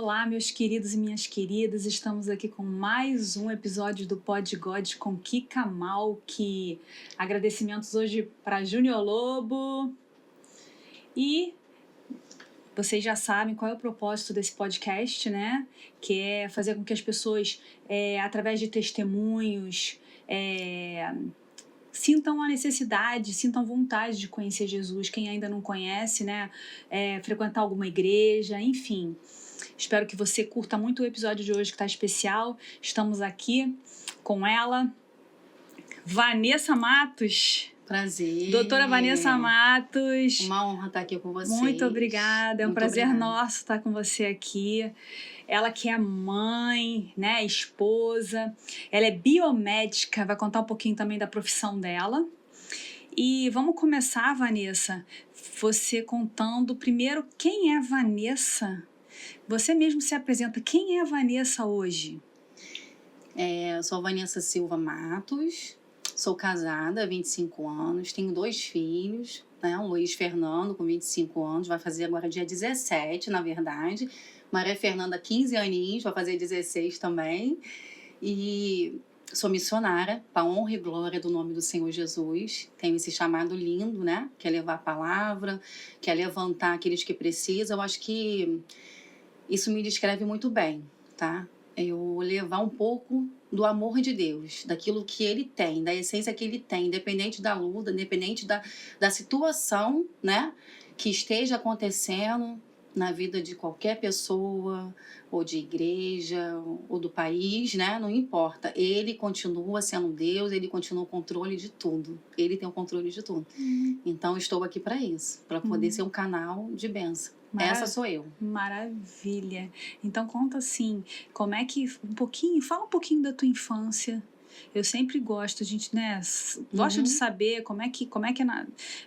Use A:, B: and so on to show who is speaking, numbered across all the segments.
A: Olá, meus queridos e minhas queridas, estamos aqui com mais um episódio do Pod God com Kika Malk. Agradecimentos hoje para Júnior Lobo. E vocês já sabem qual é o propósito desse podcast, né? Que é fazer com que as pessoas, através de testemunhos, sintam a necessidade, sintam vontade de conhecer Jesus. Quem ainda não conhece, né? Frequentar alguma igreja, enfim. Espero que você curta muito o episódio de hoje, que está especial. Estamos aqui com ela, Vanessa Matos.
B: Prazer.
A: Doutora Vanessa Matos.
B: Uma honra estar aqui com vocês.
A: Muito obrigada. É um prazer
B: obrigada.
A: nosso estar com você aqui. Ela que é mãe, né, esposa. Ela é biomédica, vai contar um pouquinho também da profissão dela. E vamos começar, Vanessa, você contando primeiro quem é Vanessa. Você mesmo se apresenta. Quem é a Vanessa hoje?
B: Eu sou a Vanessa Silva Matos, sou casada há 25 anos, tenho 2 filhos, né? O Luiz Fernando, com 25 anos, vai fazer agora dia 17, na verdade. Maria Fernanda, 15 aninhos, vai fazer 16 também. E sou missionária, para a honra e glória do nome do Senhor Jesus. Tenho esse chamado lindo, né? Que é levar a palavra, que é levantar aqueles que precisam. Eu acho que isso me descreve muito bem, tá? Eu levar um pouco do amor de Deus, daquilo que Ele tem, da essência que Ele tem, independente da luta, independente da situação, né, que esteja acontecendo na vida de qualquer pessoa, ou de igreja, ou do país, né? Não importa. Ele continua sendo Deus, Ele continua o controle de tudo. Ele tem o controle de tudo. Então, estou aqui para isso, para poder ser um canal de bênção. Essa sou eu.
A: Maravilha. Então conta assim, como é que fala um pouquinho da tua infância. Eu sempre gosto, a gente, né, gosta de saber como é que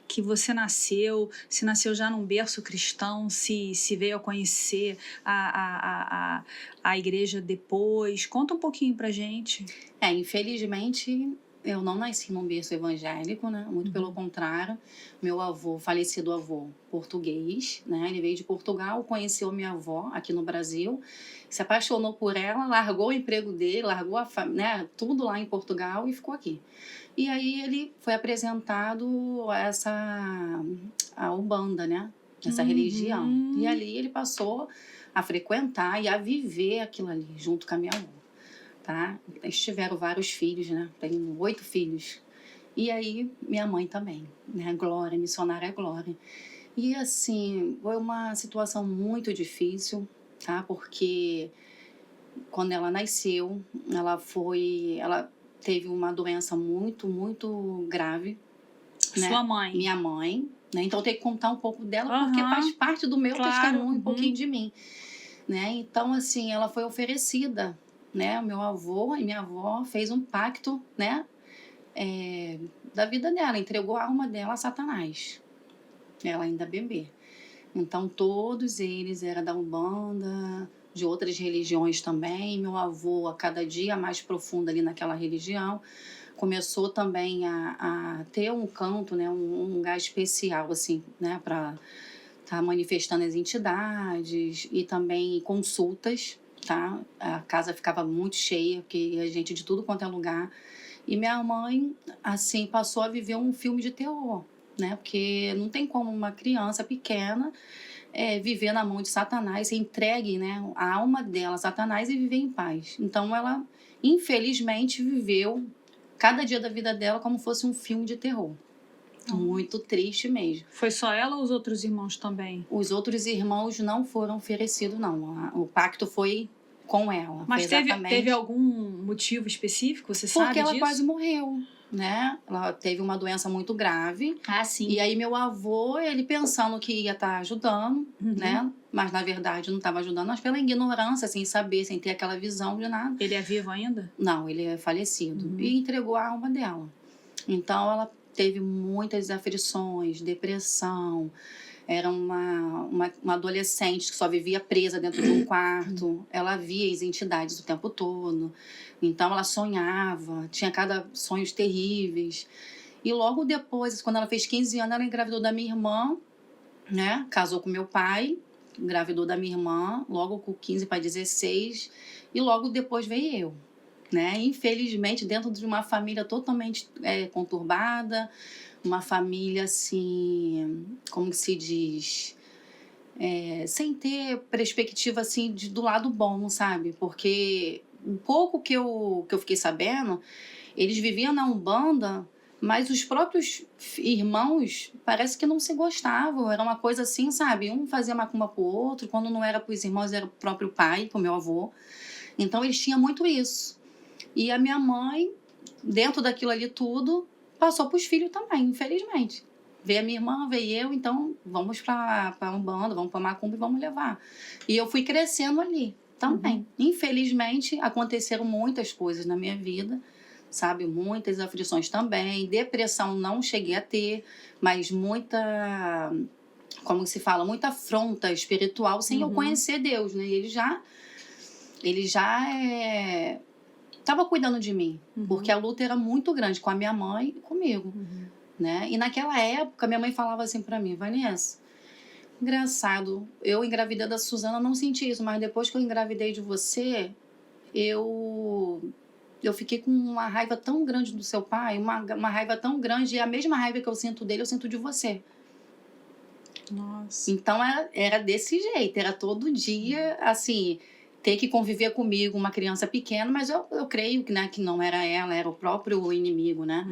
A: que você nasceu, se nasceu já num berço cristão, se veio a conhecer a igreja depois. Conta um pouquinho pra gente.
B: Infelizmente, eu não nasci num berço evangélico, né? Muito pelo contrário. Meu avô, falecido avô, português, né? Ele veio de Portugal, conheceu minha avó aqui no Brasil, se apaixonou por ela, largou o emprego dele, largou né? Tudo lá em Portugal e ficou aqui. E aí ele foi apresentado a Umbanda, né? Essa religião. E ali ele passou a frequentar e a viver aquilo ali, junto com a minha avó. Tá? Eles tiveram vários filhos, né? Tenho 8 filhos. E aí, minha mãe também, né? Glória, missionária Glória. E assim, foi uma situação muito difícil, tá? Porque quando ela nasceu, ela teve uma doença muito, muito grave. Né?
A: Sua mãe?
B: Minha mãe, né? Então eu tenho que contar um pouco dela, porque faz parte do meu testemunho, um pouquinho de mim. Né? Então, assim, ela foi oferecida, né? O meu avô e minha avó fez um pacto, né? Da vida dela, entregou a alma dela a Satanás. Ela ainda bebê. Então, todos eles eram da Umbanda, de outras religiões também. Meu avô, a cada dia mais profundo ali naquela religião, começou também a ter um canto, né? Um lugar especial, assim, né? Para tá manifestando as entidades e também consultas, tá? A casa ficava muito cheia, porque ia gente de tudo quanto é lugar. E minha mãe, assim, passou a viver um filme de terror, né? Porque não tem como uma criança pequena viver na mão de Satanás, ser entregue, né, a alma dela a Satanás e viver em paz. Então ela, infelizmente, viveu cada dia da vida dela como fosse um filme de terror. Muito triste mesmo.
A: Foi só ela ou os outros irmãos também?
B: Os outros irmãos não foram oferecidos, não. O pacto foi com ela.
A: Mas teve algum motivo específico, você sabe disso?
B: Porque ela quase morreu, né? Ela teve uma doença muito grave.
A: Ah, sim.
B: E aí meu avô, ele pensando que ia estar ajudando, né? Mas na verdade não estava ajudando, mas pela ignorância, sem saber, sem ter aquela visão de nada.
A: Ele é vivo ainda?
B: Não, ele é falecido. E entregou a alma dela. Então ela teve muitas aflições, depressão. Era uma adolescente que só vivia presa dentro de um quarto. Ela via as entidades o tempo todo. Então ela sonhava, tinha cada sonhos terríveis. E logo depois, quando ela fez 15 anos, ela engravidou da minha irmã, né? Casou com meu pai. engravidou da minha irmã, logo com 15 para 16, e logo depois veio eu. Né? Infelizmente, dentro de uma família totalmente conturbada, uma família assim, como se diz, sem ter perspectiva assim do lado bom, sabe? Porque um pouco que eu fiquei sabendo, eles viviam na Umbanda, mas os próprios irmãos parece que não se gostavam, era uma coisa assim, sabe? Um fazia macumba pro outro, quando não era pros irmãos era pro próprio pai, pro meu avô. Então eles tinham muito isso. E a minha mãe, dentro daquilo ali tudo, passou para os filhos também, infelizmente. Veio a minha irmã, veio eu, então vamos para Umbanda, vamos para Macumba e vamos levar. E eu fui crescendo ali também. Infelizmente, aconteceram muitas coisas na minha vida, sabe? Muitas aflições também. Depressão não cheguei a ter, mas muita, como se fala, muita afronta espiritual sem eu conhecer Deus, né? E ele já estava cuidando de mim, porque a luta era muito grande com a minha mãe e comigo, né? E naquela época, minha mãe falava assim para mim, Vanessa, engraçado, eu engravidei da Suzana, não senti isso, mas depois que eu engravidei de você, eu fiquei com uma raiva tão grande do seu pai, uma raiva tão grande, e a mesma raiva que eu sinto dele, eu sinto de você.
A: Nossa.
B: Então, era desse jeito, era todo dia, assim, ter que conviver comigo, uma criança pequena, mas eu creio que, né, que não era ela, era o próprio inimigo, né?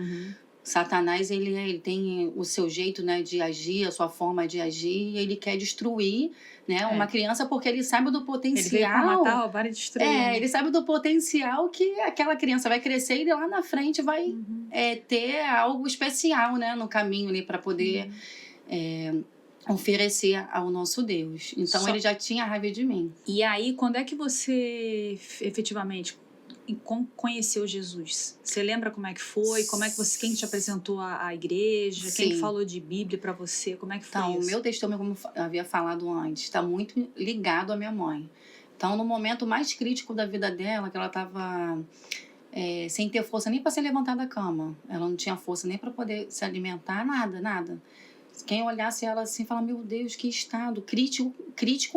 B: Satanás, ele tem o seu jeito, né, de agir, a sua forma de agir, e ele quer destruir, né, uma criança porque ele sabe do potencial.
A: Ele veio pra matar, ó, para destruir. Né?
B: Ele sabe do potencial que aquela criança vai crescer e lá na frente vai ter algo especial, né, no caminho ali para poder oferecer ao nosso Deus. Então, ele já tinha raiva de mim.
A: E aí, quando é que você efetivamente conheceu Jesus? Você lembra como é que foi? Como é que quem te apresentou à igreja?
B: Sim.
A: Quem falou de Bíblia para você? Como é que foi isso?
B: O meu testemunho, como eu havia falado antes, está muito ligado à minha mãe. Então, no momento mais crítico da vida dela, que ela estava sem ter força nem para se levantar da cama. Ela não tinha força nem para poder se alimentar, nada. Quem olhasse ela assim, fala, meu Deus, que estado crítico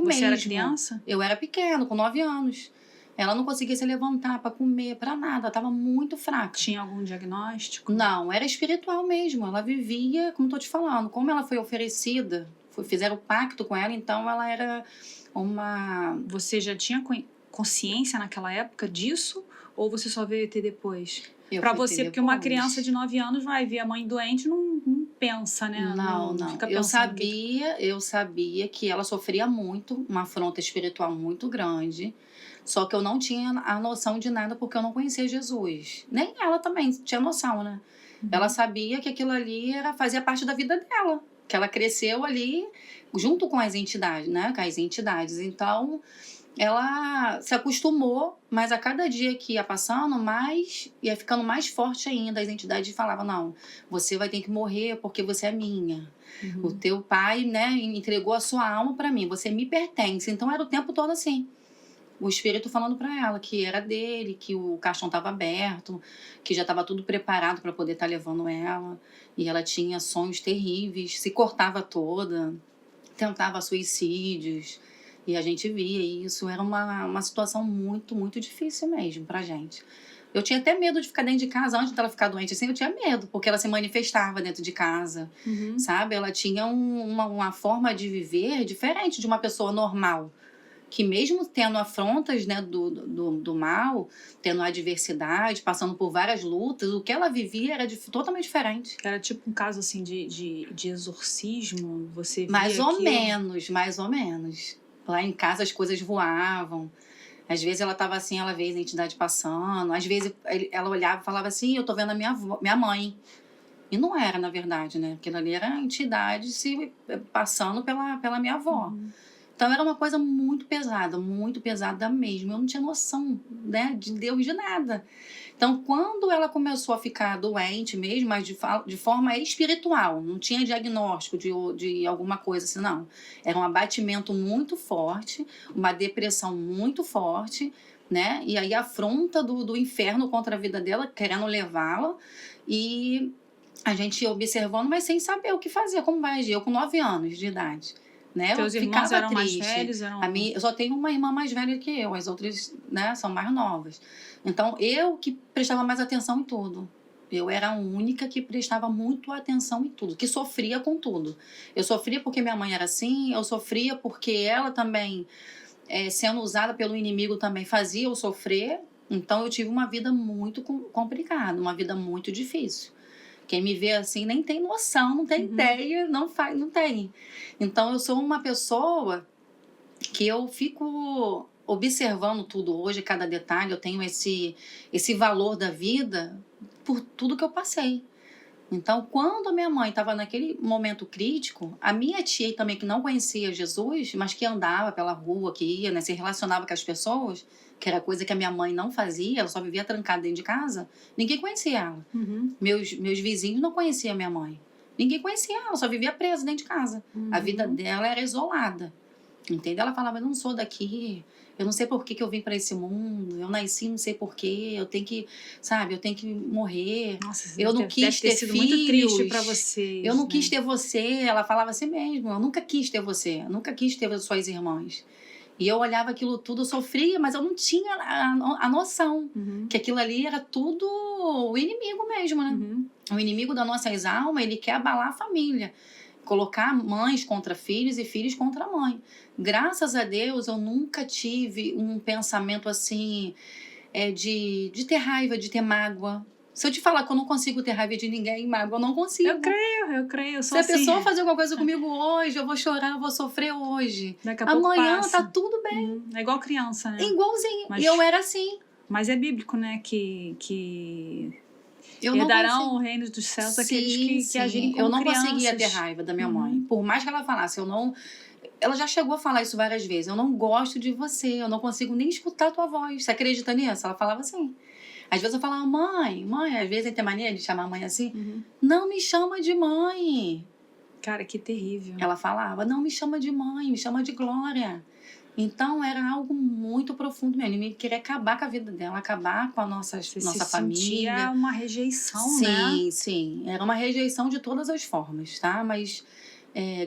B: mesmo.
A: Você era criança?
B: Eu era pequena, com 9 anos. Ela não conseguia se levantar para comer, para nada, estava muito fraca.
A: Tinha algum diagnóstico?
B: Não, era espiritual mesmo. Ela vivia, como estou te falando, como ela foi oferecida, fizeram pacto com ela, então ela era uma...
A: Você já tinha consciência naquela época disso? Ou você só veio ter depois? Para você, porque uma criança de 9 anos vai ver a mãe doente não pensa, né?
B: Não.
A: Fica
B: eu sabia que ela sofria muito, uma afronta espiritual muito grande. Só que eu não tinha a noção de nada porque eu não conhecia Jesus. Nem ela também tinha noção, né? Ela sabia que aquilo ali fazia parte da vida dela. Que ela cresceu ali junto com as entidades, né? Com as entidades. Então, ela se acostumou, mas a cada dia que ia passando, ia ficando mais forte ainda. As entidades falavam, não, você vai ter que morrer porque você é minha. O teu pai, né, entregou a sua alma para mim, você me pertence. Então, era o tempo todo assim. O espírito falando para ela que era dele, que o caixão estava aberto, que já estava tudo preparado para poder estar levando ela. E ela tinha sonhos terríveis, se cortava toda, tentava suicídios. E a gente via isso. Era uma situação muito, muito difícil mesmo pra gente. Eu tinha até medo de ficar dentro de casa antes dela ficar doente. Assim, eu tinha medo, porque ela se manifestava dentro de casa, sabe? Ela tinha uma forma de viver diferente de uma pessoa normal. Que mesmo tendo afrontas, né, do mal, tendo adversidade, passando por várias lutas, o que ela vivia era totalmente diferente.
A: Era tipo um caso assim de exorcismo? Você via
B: mais ou menos. Lá em casa as coisas voavam. Às vezes ela estava assim, ela vê a entidade passando. Às vezes ela olhava e falava assim, eu tô vendo a minha mãe. E não era, na verdade, né? Aquilo ali era a entidade passando pela minha avó. Então, era uma coisa muito pesada mesmo. Eu não tinha noção, né, de Deus, de nada. Então, quando ela começou a ficar doente mesmo, mas de forma espiritual, não tinha diagnóstico de alguma coisa assim, não. Era um abatimento muito forte, uma depressão muito forte, né? E aí a afronta do inferno contra a vida dela, querendo levá-la. E a gente observando, mas sem saber o que fazer, como vai agir. Eu com 9 anos de idade. né?
A: Teus
B: Eu
A: irmãos
B: ficava
A: eram mais
B: triste.
A: velhos?
B: Eu só tenho uma irmã mais velha que eu, as outras, né, são mais novas. Então, eu que prestava mais atenção em tudo. Eu era a única que prestava muito atenção em tudo, que sofria com tudo. Eu sofria porque minha mãe era assim, eu sofria porque ela também, sendo usada pelo inimigo, também fazia eu sofrer. Então, eu tive uma vida muito complicada, uma vida muito difícil. Quem me vê assim nem tem noção, não tem ideia, não tem. Então, eu sou uma pessoa que eu fico observando tudo hoje, cada detalhe. Eu tenho esse valor da vida por tudo que eu passei. Então, quando a minha mãe estava naquele momento crítico, a minha tia também, que não conhecia Jesus, mas que andava pela rua, que ia, né, se relacionava com as pessoas, que era coisa que a minha mãe não fazia, ela só vivia trancada dentro de casa, ninguém conhecia ela. Meus vizinhos não conheciam a minha mãe. Ninguém conhecia ela, só vivia presa dentro de casa. A vida dela era isolada. Entendeu? Ela falava, eu não sou daqui, eu não sei por que eu vim para esse mundo, eu nasci não sei por quê, eu tenho que, sabe, eu tenho que morrer.
A: Nossa,
B: eu não quis ter
A: sido
B: filhos.
A: Muito triste para vocês.
B: Eu não
A: né?
B: quis ter você. Ela falava assim mesmo, eu nunca quis ter você, eu nunca quis ter suas irmãs. E eu olhava aquilo tudo, eu sofria, mas eu não tinha a noção que aquilo ali era tudo o inimigo mesmo, né? O inimigo das nossas almas, ele quer abalar a família. Colocar mães contra filhos e filhos contra mãe. Graças a Deus, eu nunca tive um pensamento assim, de ter raiva, de ter mágoa. Se eu te falar que eu não consigo ter raiva de ninguém, mágoa, eu não consigo.
A: Eu creio. Eu sou
B: Se
A: assim.
B: a pessoa fazer alguma coisa comigo hoje, eu vou chorar, eu vou sofrer hoje.
A: Daqui a pouco
B: amanhã
A: passa.
B: Tá tudo bem.
A: É igual criança, né?
B: Igualzinho. E eu era assim.
A: Mas é bíblico, né? Que
B: eu
A: herdarão o reino dos céus aqueles que agirem como
B: crianças. Eu não
A: crianças.
B: conseguia ter raiva da minha mãe. Por mais que ela falasse, ela já chegou a falar isso várias vezes. Eu não gosto de você, eu não consigo nem escutar a tua voz. Você acredita nisso? Ela falava assim. Às vezes eu falava, mãe, às vezes tem mania de chamar a mãe assim. Não me chama de mãe.
A: Cara, que terrível.
B: Ela falava, não me chama de mãe, me chama de Glória. Então era algo muito profundo mesmo. Ele queria acabar com a vida dela, acabar com a nossa família.
A: Sentia uma rejeição, né?
B: Sim. Era uma rejeição de todas as formas, tá? Mas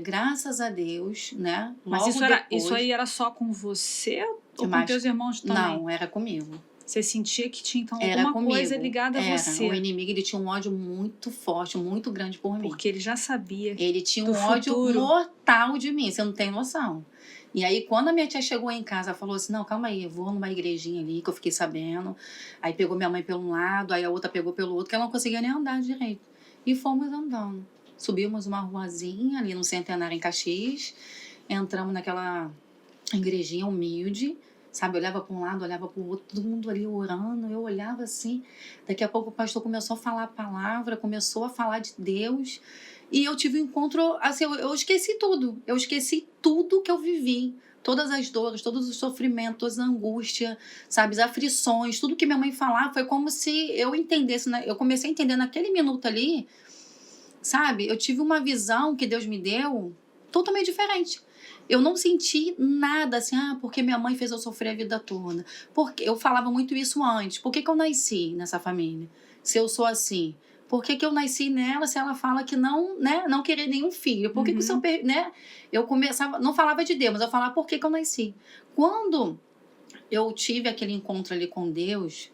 B: graças a Deus, né?
A: Mas isso aí era só com você ou com teus irmãos também?
B: Não, era comigo.
A: Você sentia que tinha então alguma coisa ligada a você?
B: O inimigo, ele tinha um ódio muito forte, muito grande por mim.
A: Porque ele já sabia.
B: Ele tinha um ódio mortal de mim, você não tem noção. E aí, quando a minha tia chegou em casa, ela falou assim, não, calma aí, eu vou numa igrejinha ali, que eu fiquei sabendo. Aí pegou minha mãe pelo um lado, aí a outra pegou pelo outro, que ela não conseguia nem andar direito. E fomos andando. Subimos uma ruazinha ali no Centenário, em Caxias. Entramos naquela igrejinha humilde, sabe? Eu olhava para um lado, olhava para o outro, todo mundo ali orando. Eu olhava assim. Daqui a pouco o pastor começou a falar a palavra, começou a falar de Deus. E eu tive um encontro, assim, eu esqueci tudo. Eu esqueci tudo que eu vivi. Todas as dores, todos os sofrimentos, a angústia, sabe? As aflições, tudo que minha mãe falava foi como se eu entendesse, né? Eu comecei a entender naquele minuto ali, sabe? Eu tive uma visão que Deus me deu totalmente diferente. Eu não senti nada assim, porque minha mãe fez eu sofrer a vida toda. Porque eu falava muito isso antes. Por que eu nasci nessa família? Se eu sou assim, por que eu nasci nela se ela fala que não, né, não querer nenhum filho? Por que o seu, né? Eu começava, não falava de Deus, mas eu falava por que eu nasci. Quando eu tive aquele encontro ali com Deus,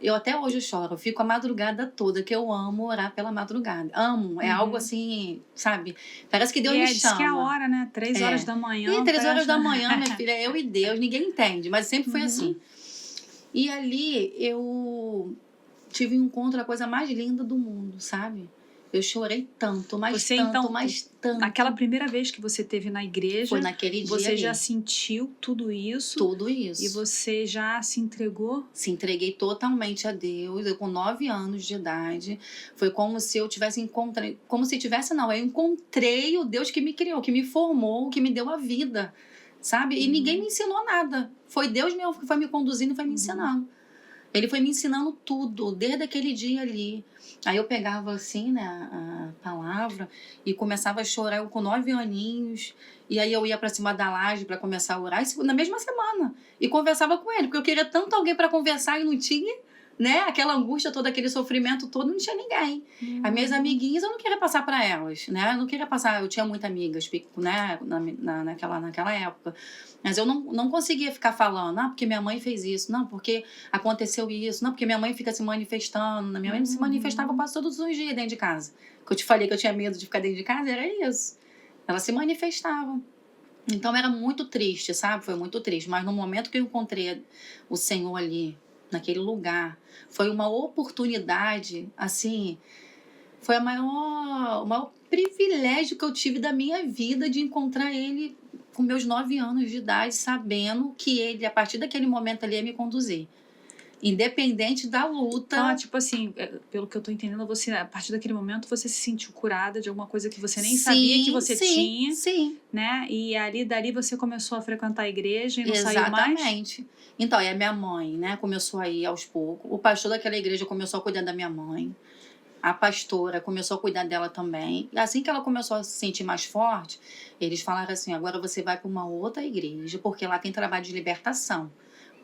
B: eu até hoje choro, eu fico a madrugada toda, que eu amo orar pela madrugada. Amo, é algo assim, sabe? Parece que Deus me chama.
A: Diz que é a hora, né? 3 horas da manhã.
B: 3 horas da manhã, minha filha, eu e Deus, ninguém entende, mas sempre foi assim. E ali eu tive um encontro, a coisa mais linda do mundo, sabe? Eu chorei tanto, mas tanto.
A: Naquela primeira vez que você esteve na igreja,
B: foi naquele dia
A: você
B: ali.
A: Já sentiu tudo isso?
B: Tudo isso.
A: E você já se entregou?
B: Se entreguei totalmente a Deus. Eu com 9 anos de idade. Foi como se eu tivesse encontrado... Como se tivesse, não. Eu encontrei o Deus que me criou, que me formou, que me deu a vida, sabe? E ninguém me ensinou nada. Foi Deus mesmo que foi me conduzindo e foi me ensinando. Ele foi me ensinando tudo, desde aquele dia ali. Aí eu pegava assim, né, a palavra e começava a chorar, eu com 9 aninhos. E aí eu ia para cima da laje para começar a orar, isso na mesma semana. E conversava com ele, porque eu queria tanto alguém para conversar e não tinha, né? Aquela angústia toda, aquele sofrimento todo, não tinha ninguém. As minhas amiguinhas, eu não queria passar para elas, né? Eu não queria passar, eu tinha muitas amigas, né? Naquela época. Mas eu não conseguia ficar falando, porque minha mãe fez isso, não, porque aconteceu isso, não, porque minha mãe fica se manifestando. Minha mãe se manifestava quase todos os dias dentro de casa. Que eu te falei que eu tinha medo de ficar dentro de casa, era isso. Ela se manifestava. Então era muito triste, sabe? Foi muito triste. Mas no momento que eu encontrei o Senhor ali, naquele lugar, foi uma oportunidade, assim, foi o maior privilégio que eu tive da minha vida de encontrar Ele com meus 9 anos de idade, sabendo que Ele, a partir daquele momento ali, ia me conduzir. Independente da luta.
A: Tipo assim, pelo que eu tô entendendo, você, a partir daquele momento, você se sentiu curada de alguma coisa que você nem sabia que você tinha.
B: Sim.
A: Né? E dali você começou a frequentar a igreja e não saiu mais?
B: Exatamente. Então, e a minha mãe, né, começou a ir aos poucos. O pastor daquela igreja começou a cuidar da minha mãe. A pastora começou a cuidar dela também. E assim que ela começou a se sentir mais forte, eles falaram assim, agora você vai para uma outra igreja, porque lá tem trabalho de libertação.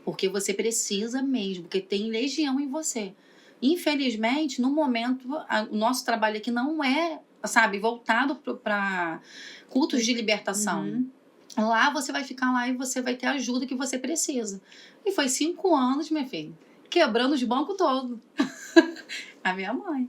B: Porque você precisa mesmo, porque tem legião em você. Infelizmente, no momento, o nosso trabalho aqui não é, sabe, voltado para cultos de libertação. Lá você vai ficar lá e você vai ter a ajuda que você precisa. E foi 5 anos, minha filha, quebrando os bancos todos. A minha mãe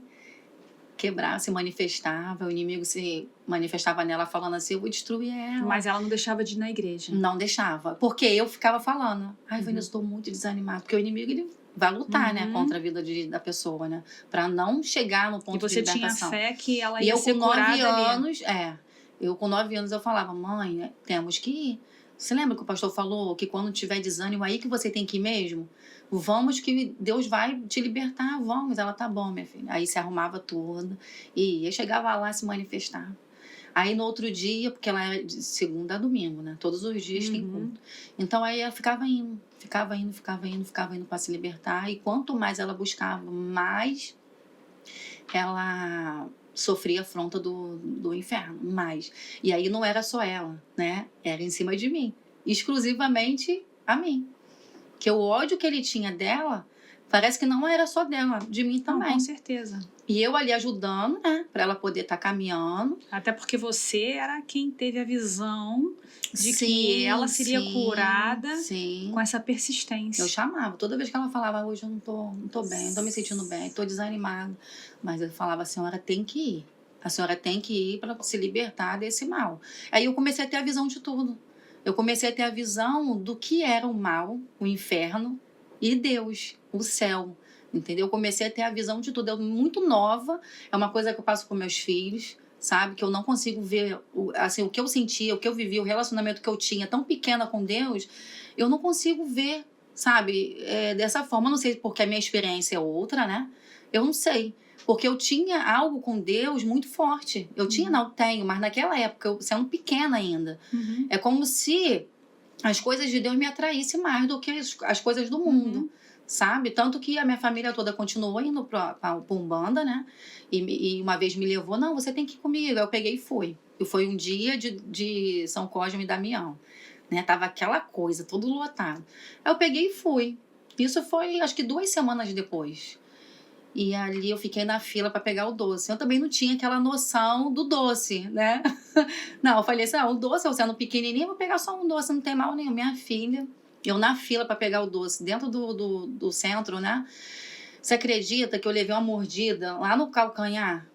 B: quebrava, se manifestava, o inimigo se manifestava nela falando assim, eu vou destruir ela.
A: Mas ela não deixava de ir na igreja?
B: Não deixava, porque eu ficava falando, Vanessa, estou muito desanimada, porque o inimigo, ele vai lutar, né, contra a vida da pessoa, né, para não chegar no ponto de libertação.
A: E você tinha fé que ela ia ser curada ali?
B: E eu com 9 anos, eu com 9 anos eu falava, mãe, temos que ir. Você lembra que o pastor falou que quando tiver desânimo, aí que você tem que ir mesmo? Vamos que Deus vai te libertar, vamos. Ela, tá bom, minha filha. Aí se arrumava tudo e eu chegava lá se manifestar. Aí no outro dia, porque ela é de segunda a domingo, né? Todos os dias tem culto. Então aí ela ficava indo para se libertar. E quanto mais ela buscava, mais ela sofria a afronta do inferno. Mais. E aí não era só ela, né? Era em cima de mim. Exclusivamente a mim. Que o ódio que ele tinha dela, parece que não era só dela, de mim também.
A: Não, com certeza.
B: E eu ali ajudando, né? Pra ela poder estar caminhando.
A: Até porque você era quem teve a visão de que ela seria curada com essa persistência.
B: Eu chamava. Toda vez que ela falava, hoje eu não tô bem, não tô me sentindo bem, tô desanimada. Mas eu falava, a senhora tem que ir. A senhora tem que ir para se libertar desse mal. Aí eu comecei a ter a visão de tudo. Eu comecei a ter a visão do que era o mal, o inferno e Deus, o céu. Entendeu? Eu comecei a ter a visão de tudo. Eu muito nova, é uma coisa que eu passo com meus filhos, sabe? Que eu não consigo ver, assim, o que eu sentia, o que eu vivia, o relacionamento que eu tinha, tão pequena com Deus, eu não consigo ver, sabe? Dessa forma. Eu não sei porque a minha experiência é outra, né? Eu não sei. Porque eu tinha algo com Deus muito forte. Eu tinha, não tenho, mas naquela época, eu sendo pequena ainda. É como se as coisas de Deus me atraíssem mais do que as coisas do mundo. Sabe? Tanto que a minha família toda continuou indo para Umbanda, né? E uma vez me levou, não, você tem que ir comigo. Aí eu peguei e fui. E foi um dia de São Cosme e Damião. Né? Tava aquela coisa, tudo lotado. Aí eu peguei e fui. Isso foi, acho que 2 semanas depois. E ali eu fiquei na fila para pegar o doce. Eu também não tinha aquela noção do doce, né? Não, eu falei assim, o doce, eu sendo pequenininha, vou pegar só um doce, não tem mal nenhum. Minha filha, eu na fila para pegar o doce, dentro do centro, né? Você acredita que eu levei uma mordida lá no calcanhar?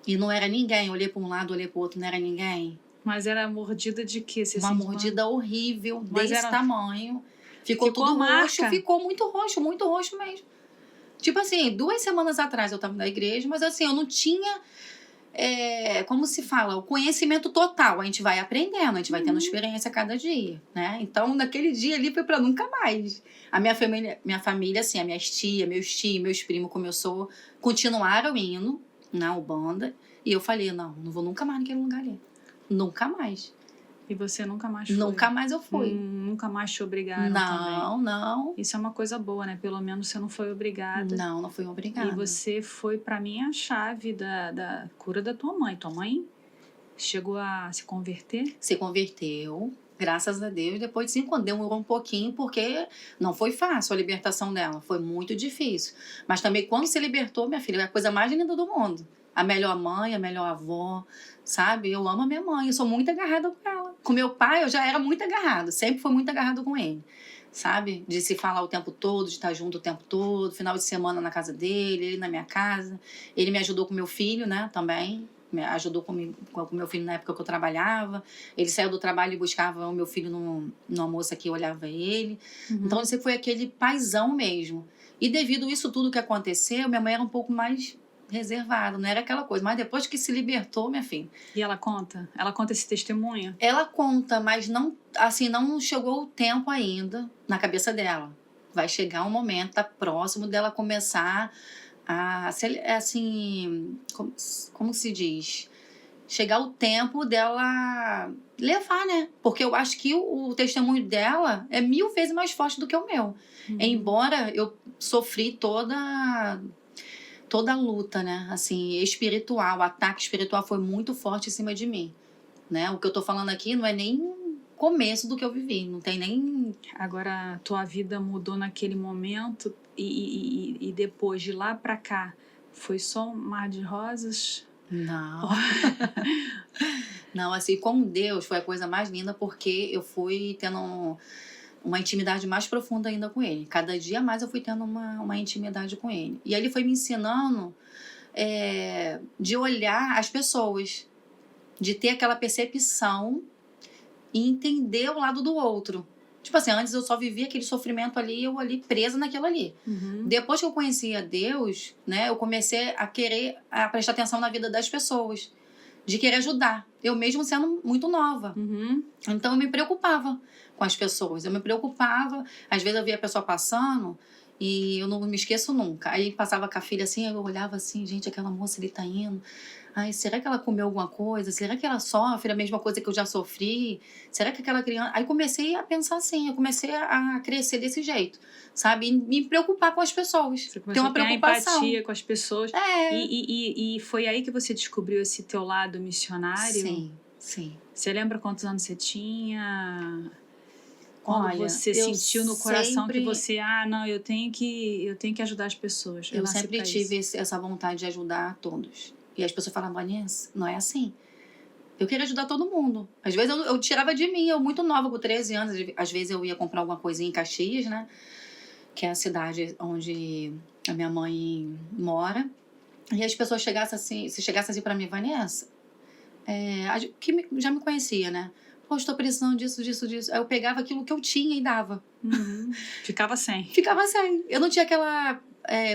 B: E não era ninguém. Eu olhei para um lado, olhei para o outro, não era ninguém.
A: Mas era mordida de quê?
B: Uma mordida horrível, desse tamanho. Ficou tudo roxo, ficou muito roxo mesmo. Tipo assim, 2 semanas atrás eu estava na igreja, mas assim, eu não tinha, como se fala, o conhecimento total. A gente vai aprendendo, a gente vai tendo experiência a cada dia, né? Então, naquele dia ali foi para nunca mais. A minha família, assim, as minhas tias, meus tios, meus primos, como eu sou, continuaram indo na Umbanda. E eu falei, não vou nunca mais naquele lugar ali. Nunca mais.
A: E você nunca mais foi?
B: Nunca mais eu fui.
A: Nunca mais te obrigaram também?
B: Não.
A: Isso é uma coisa boa, né? Pelo menos você não foi obrigada.
B: Não fui obrigada.
A: E você foi, pra mim, a chave da cura da tua mãe. Tua mãe chegou a se converter?
B: Se converteu. Graças a Deus, depois de 5 anos, demorou um pouquinho, porque não foi fácil a libertação dela, foi muito difícil. Mas também, quando se libertou, minha filha, é a coisa mais linda do mundo. A melhor mãe, a melhor avó, sabe? Eu amo a minha mãe, eu sou muito agarrada com ela. Com meu pai, eu já era muito agarrada, sempre fui muito agarrada com ele, sabe? De se falar o tempo todo, de estar junto o tempo todo, final de semana na casa dele, ele na minha casa. Ele me ajudou com meu filho, né, também. Me ajudou com o meu filho na época que eu trabalhava. Ele saiu do trabalho e buscava o meu filho no almoço aqui, eu olhava ele. Então, você foi aquele paizão mesmo. E devido a isso tudo que aconteceu, minha mãe era um pouco mais reservada, não era aquela coisa. Mas depois que se libertou, minha filha...
A: E ela conta? Ela conta esse testemunho?
B: Ela conta, mas não, assim, não chegou o tempo ainda na cabeça dela. Vai chegar um momento, tá próximo dela começar a, assim, como se diz? Chegar o tempo dela levar, né? Porque eu acho que o testemunho dela é 1000 vezes mais forte do que o meu. Embora eu sofri toda a luta, né? Assim, espiritual, o ataque espiritual foi muito forte em cima de mim, né? O que eu tô falando aqui não é nem começo do que eu vivi, não tem nem...
A: Agora, tua vida mudou naquele momento e depois de lá pra cá, foi só um mar de rosas?
B: Não. Não, assim, com Deus foi a coisa mais linda, porque eu fui tendo uma intimidade mais profunda ainda com ele. Cada dia mais eu fui tendo uma intimidade com ele. E aí ele foi me ensinando de olhar as pessoas, de ter aquela percepção e entender o lado do outro. Tipo assim, antes eu só vivia aquele sofrimento ali, eu ali presa naquilo ali. Depois que eu conheci a Deus, né, eu comecei a querer prestar atenção na vida das pessoas, de querer ajudar. Eu mesmo sendo muito nova. Então eu me preocupava com as pessoas. Eu me preocupava. Às vezes eu via a pessoa passando e eu não me esqueço nunca. Aí passava com a filha assim, eu olhava assim, gente, aquela moça ali tá indo. Ai, será que ela comeu alguma coisa? Será que ela sofre a mesma coisa que eu já sofri? Será que aquela criança... Aí comecei a pensar assim, eu comecei a crescer desse jeito, sabe? E me preocupar com as pessoas.
A: Você começou
B: ter uma preocupação.
A: empatia com as pessoas. E foi aí que você descobriu esse teu lado missionário?
B: Sim, sim.
A: Você lembra quantos anos você tinha? Quando
B: Olha,
A: você sentiu no coração que você... não, eu tenho que ajudar as pessoas.
B: Eu sempre tive essa vontade de ajudar todos. E as pessoas falavam, Vanessa, não é assim. Eu queria ajudar todo mundo. Às vezes eu tirava de mim, eu muito nova, com 13 anos. Às vezes eu ia comprar alguma coisinha em Caxias, né? Que é a cidade onde a minha mãe mora. E as pessoas chegassem assim pra mim, Vanessa, que já me conhecia, né? Pô, estou precisando disso. Aí eu pegava aquilo que eu tinha e dava.
A: Ficava sem.
B: Ficava sem. Eu não tinha aquela...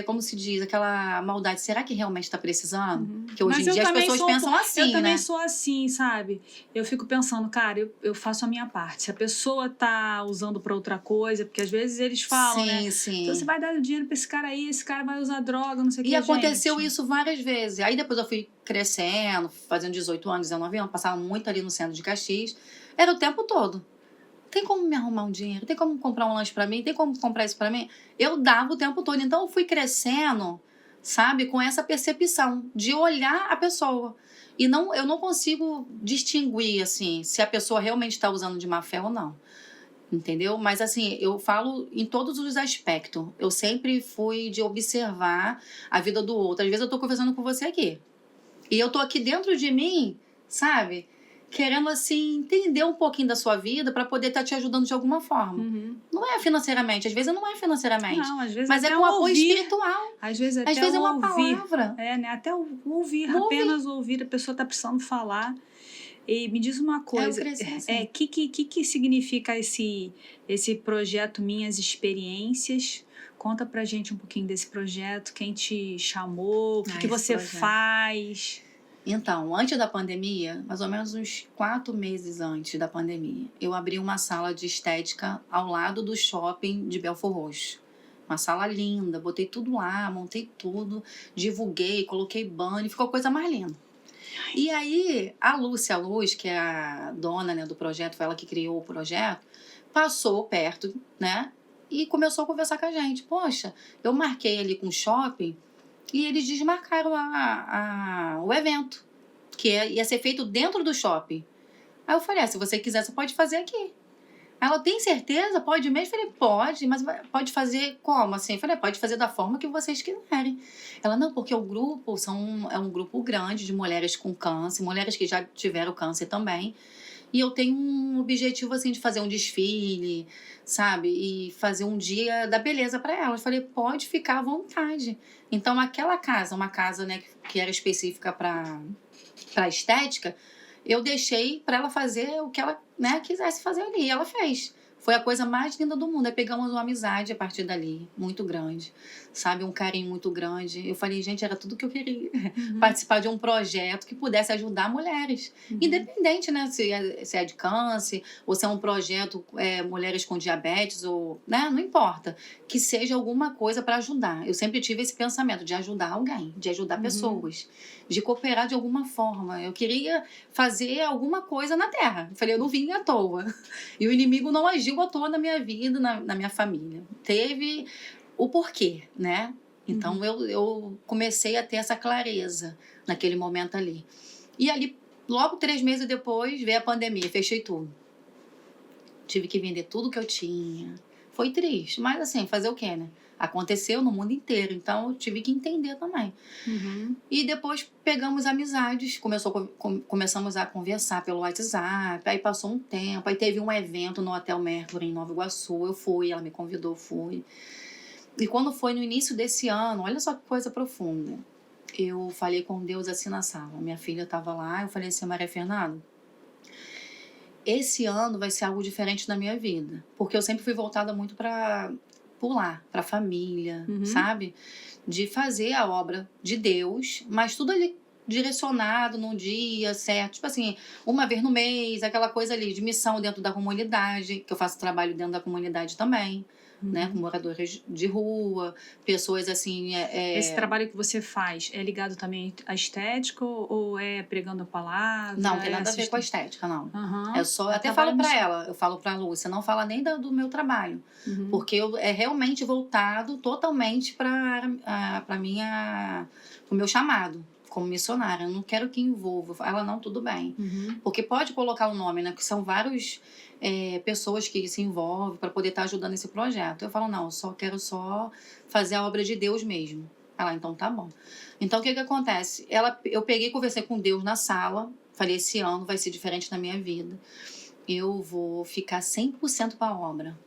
B: como se diz, aquela maldade. Será que realmente está precisando? Porque hoje em dia as pessoas pensam assim, né?
A: Eu também sou assim, sabe? Eu fico pensando, cara, eu faço a minha parte. Se a pessoa tá usando pra outra coisa, porque às vezes eles falam, né?
B: Sim.
A: Então você vai dar dinheiro pra esse cara aí, esse cara vai usar droga, não sei o que,
B: E aconteceu isso várias vezes. Aí depois eu fui crescendo, fazendo 18 anos, 19 anos, passava muito ali no centro de Caxias. Era o tempo todo. Tem como me arrumar um dinheiro? Tem como comprar um lanche pra mim? Tem como comprar isso pra mim? Eu dava o tempo todo. Então, eu fui crescendo, sabe? Com essa percepção de olhar a pessoa. E eu não consigo distinguir, assim, se a pessoa realmente está usando de má fé ou não. Entendeu? Mas, assim, eu falo em todos os aspectos. Eu sempre fui de observar a vida do outro. Às vezes eu tô conversando com você aqui. E eu tô aqui dentro de mim, sabe? Querendo, assim, entender um pouquinho da sua vida para poder estar te ajudando de alguma forma. Não é financeiramente, às vezes não é financeiramente.
A: Não, às vezes
B: mas é com apoio espiritual.
A: Às vezes até
B: é uma palavra.
A: Né? Até ouvir, apenas ouvir. A pessoa tá precisando falar. E me diz uma coisa,
B: assim.
A: Que significa esse projeto Minhas Experiências? Conta pra gente um pouquinho desse projeto, quem te chamou, o que você faz...
B: Então, antes da pandemia, mais ou menos uns 4 meses antes da pandemia, eu abri uma sala de estética ao lado do shopping de Belfor Roxo. Uma sala linda, botei tudo lá, montei tudo, divulguei, coloquei banner, ficou a coisa mais linda. E aí, a Lúcia Luz, que é a dona, né, do projeto, foi ela que criou o projeto, passou perto, né, e começou a conversar com a gente. Poxa, eu marquei ali com o shopping... E eles desmarcaram o evento, que ia ser feito dentro do shopping. Aí eu falei, se você quiser, você pode fazer aqui. Ela, tem certeza? Pode mesmo? Eu falei, pode, mas pode fazer como? Assim, eu falei, pode fazer da forma que vocês quiserem. Ela, não, porque o grupo é um grupo grande de mulheres com câncer, mulheres que já tiveram câncer também. E eu tenho um objetivo, assim, de fazer um desfile, sabe? E fazer um dia da beleza para elas. Eu falei, pode ficar à vontade. Então, aquela casa, uma casa, né, que era específica para estética, eu deixei para ela fazer o que ela, né, quisesse fazer ali. E ela fez. Foi a coisa mais linda do mundo. Aí pegamos uma amizade a partir dali, muito grande, sabe? Um carinho muito grande. Eu falei, gente, era tudo que eu queria. Participar de um projeto que pudesse ajudar mulheres. Independente, né? Se é de câncer, ou se é um projeto mulheres com diabetes, ou, né? Não importa. Que seja alguma coisa para ajudar. Eu sempre tive esse pensamento de ajudar alguém, de ajudar pessoas, de cooperar de alguma forma. Eu queria fazer alguma coisa na Terra. Eu falei, eu não vim à toa. E o inimigo não agiu à toa na minha vida, na minha família. Teve o porquê, né? Então, eu comecei a ter essa clareza naquele momento ali. E ali, logo 3 meses depois, veio a pandemia, fechei tudo. Tive que vender tudo que eu tinha. Foi triste, mas assim, fazer o quê, né? Aconteceu no mundo inteiro, então eu tive que entender também. E depois pegamos amizades, começamos a conversar pelo WhatsApp, aí passou um tempo, aí teve um evento no Hotel Mercury em Nova Iguaçu, eu fui, ela me convidou, fui. E quando foi no início desse ano, olha só que coisa profunda, eu falei com Deus assim na sala, minha filha estava lá, eu falei assim, Maria Fernanda, esse ano vai ser algo diferente na minha vida, porque eu sempre fui voltada muito para pular, para a família, sabe? De fazer a obra de Deus, mas tudo ali direcionado num dia certo, tipo assim, uma vez no mês, aquela coisa ali de missão dentro da comunidade, que eu faço trabalho dentro da comunidade também, né, com moradores de rua, pessoas assim...
A: Esse trabalho que você faz é ligado também à estética ou é pregando a palavra?
B: Não, tem nada a ver com a estética, não. É só, eu até falo para ela, eu falo para a Lúcia, não fala nem do meu trabalho, porque é realmente voltado totalmente para o meu chamado como missionária. Eu não quero que envolva. Ela, não, tudo bem. Porque pode colocar o nome, né? Que são vários pessoas que se envolvem para poder estar ajudando esse projeto. Eu falo, não, eu só quero fazer a obra de Deus mesmo. Ela, então tá bom. Então, o que acontece? Eu peguei e conversei com Deus na sala. Falei, esse ano vai ser diferente na minha vida. Eu vou ficar 100% para a obra.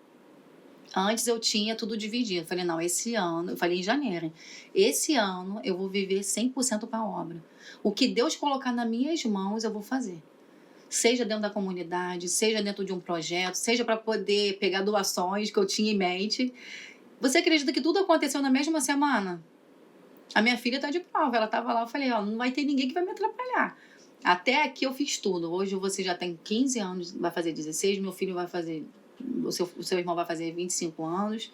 B: Antes eu tinha tudo dividido. Falei, não, esse ano... Eu falei em janeiro. Esse ano eu vou viver 100% para a obra. O que Deus colocar nas minhas mãos, eu vou fazer. Seja dentro da comunidade, seja dentro de um projeto, seja para poder pegar doações que eu tinha em mente. Você acredita que tudo aconteceu na mesma semana? A minha filha está de prova. Ela estava lá, eu falei, não vai ter ninguém que vai me atrapalhar. Até aqui eu fiz tudo. Hoje você já tem 15 anos, vai fazer 16, meu filho vai fazer... O seu irmão vai fazer 25 anos.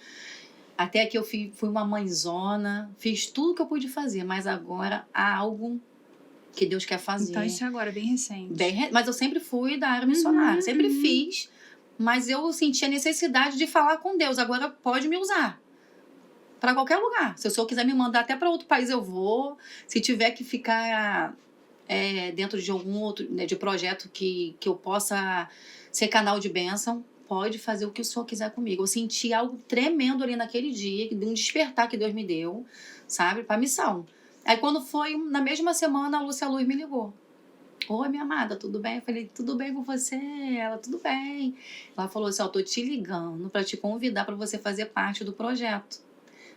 B: Até que eu fui uma mãezona, fiz tudo que eu pude fazer, mas agora há algo que Deus quer fazer.
A: Então isso é agora, bem recente.
B: Mas eu sempre fui da área missionária, sempre fiz, mas eu senti a necessidade de falar com Deus. Agora pode me usar para qualquer lugar. Se o Senhor quiser me mandar até para outro país, eu vou. Se tiver que ficar dentro de algum outro, né, de projeto que eu possa ser canal de bênção, pode fazer o que o Senhor quiser comigo. Eu senti algo tremendo ali naquele dia, de um despertar que Deus me deu, sabe, para a missão. Aí quando foi, na mesma semana, a Lúcia Luz me ligou. Oi, minha amada, tudo bem? Eu falei, tudo bem com você? Ela, tudo bem. Ela falou assim, tô te ligando para te convidar para você fazer parte do projeto.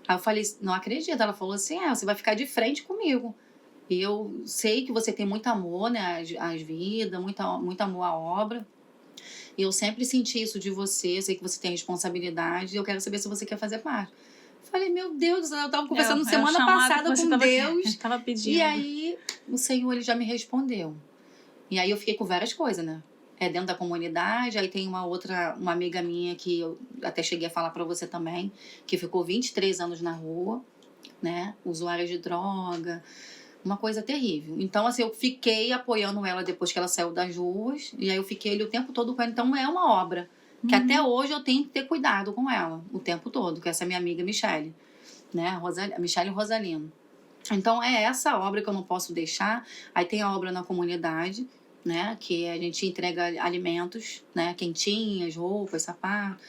B: Aí eu falei, não acredito. Ela falou assim, você vai ficar de frente comigo. E eu sei que você tem muito amor, né, às vidas, muito amor à obra. E eu sempre senti isso de você, sei que você tem responsabilidade, e eu quero saber se você quer fazer parte. Falei, meu Deus, eu estava conversando semana passada com Deus.
A: Estava pedindo.
B: E aí, o Senhor, ele já me respondeu. E aí eu fiquei com várias coisas, né? Dentro da comunidade, aí tem uma amiga minha que eu até cheguei a falar para você também, que ficou 23 anos na rua, né? Usuária de droga, uma coisa terrível. Então, assim, eu fiquei apoiando ela depois que ela saiu das ruas, e aí eu fiquei ali o tempo todo com ela. Então, é uma obra que até hoje eu tenho que ter cuidado com ela, o tempo todo, que essa é minha amiga Michele, né? Michele Rosalino. Então, é essa obra que eu não posso deixar. Aí tem a obra na comunidade, né? Que a gente entrega alimentos, né? Quentinhas, roupas, sapatos,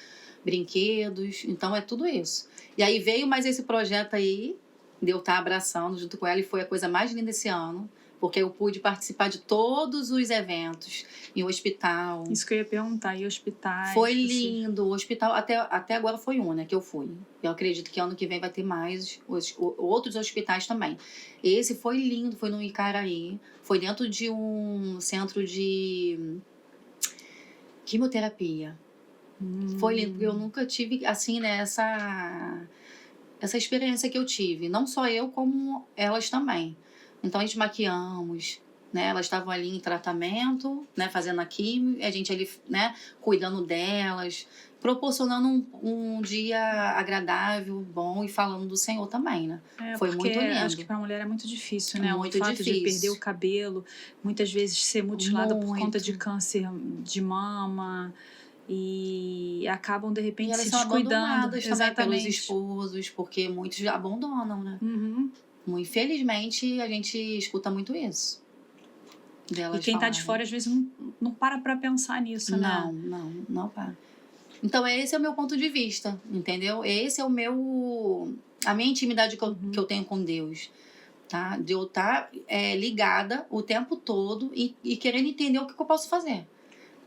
B: brinquedos. Então, é tudo isso. E aí veio mais esse projeto aí, de eu estar abraçando junto com ela, e foi a coisa mais linda esse ano, porque eu pude participar de todos os eventos em hospital.
A: Isso que eu ia perguntar, e hospitais?
B: Foi lindo. O hospital, até agora foi um, né, que eu fui. Eu acredito que ano que vem vai ter mais outros hospitais também. Esse foi lindo, foi no Icaraí. Foi dentro de um centro de quimioterapia. Foi lindo, porque eu nunca tive, assim, né, essa experiência que eu tive. Não só eu, como elas também. Então, a gente maquiamos, né? Elas estavam ali em tratamento, né? Fazendo a quimio, a gente ali, né? Cuidando delas, proporcionando um dia agradável, bom, e falando do Senhor também, né? Foi muito lindo.
A: Acho que para a mulher é muito difícil, né?
B: Muito
A: o fato
B: difícil.
A: de perder o cabelo, muitas vezes ser mutilada por conta de
B: Muito.
A: câncer de mama, e acabam de
B: E
A: repente
B: elas
A: se
B: são
A: descuidando.
B: abandonadas também pelos
A: Exatamente.
B: esposos, porque muitos abandonam, né?
A: Uhum.
B: Infelizmente, a gente escuta muito isso.
A: E quem está de fora, às vezes, não para pensar nisso,
B: Não,
A: né?
B: não para. Então, esse é o meu ponto de vista, entendeu? Esse é a minha intimidade que eu tenho com Deus, tá? De eu estar ligada o tempo todo e querendo entender o que eu posso fazer.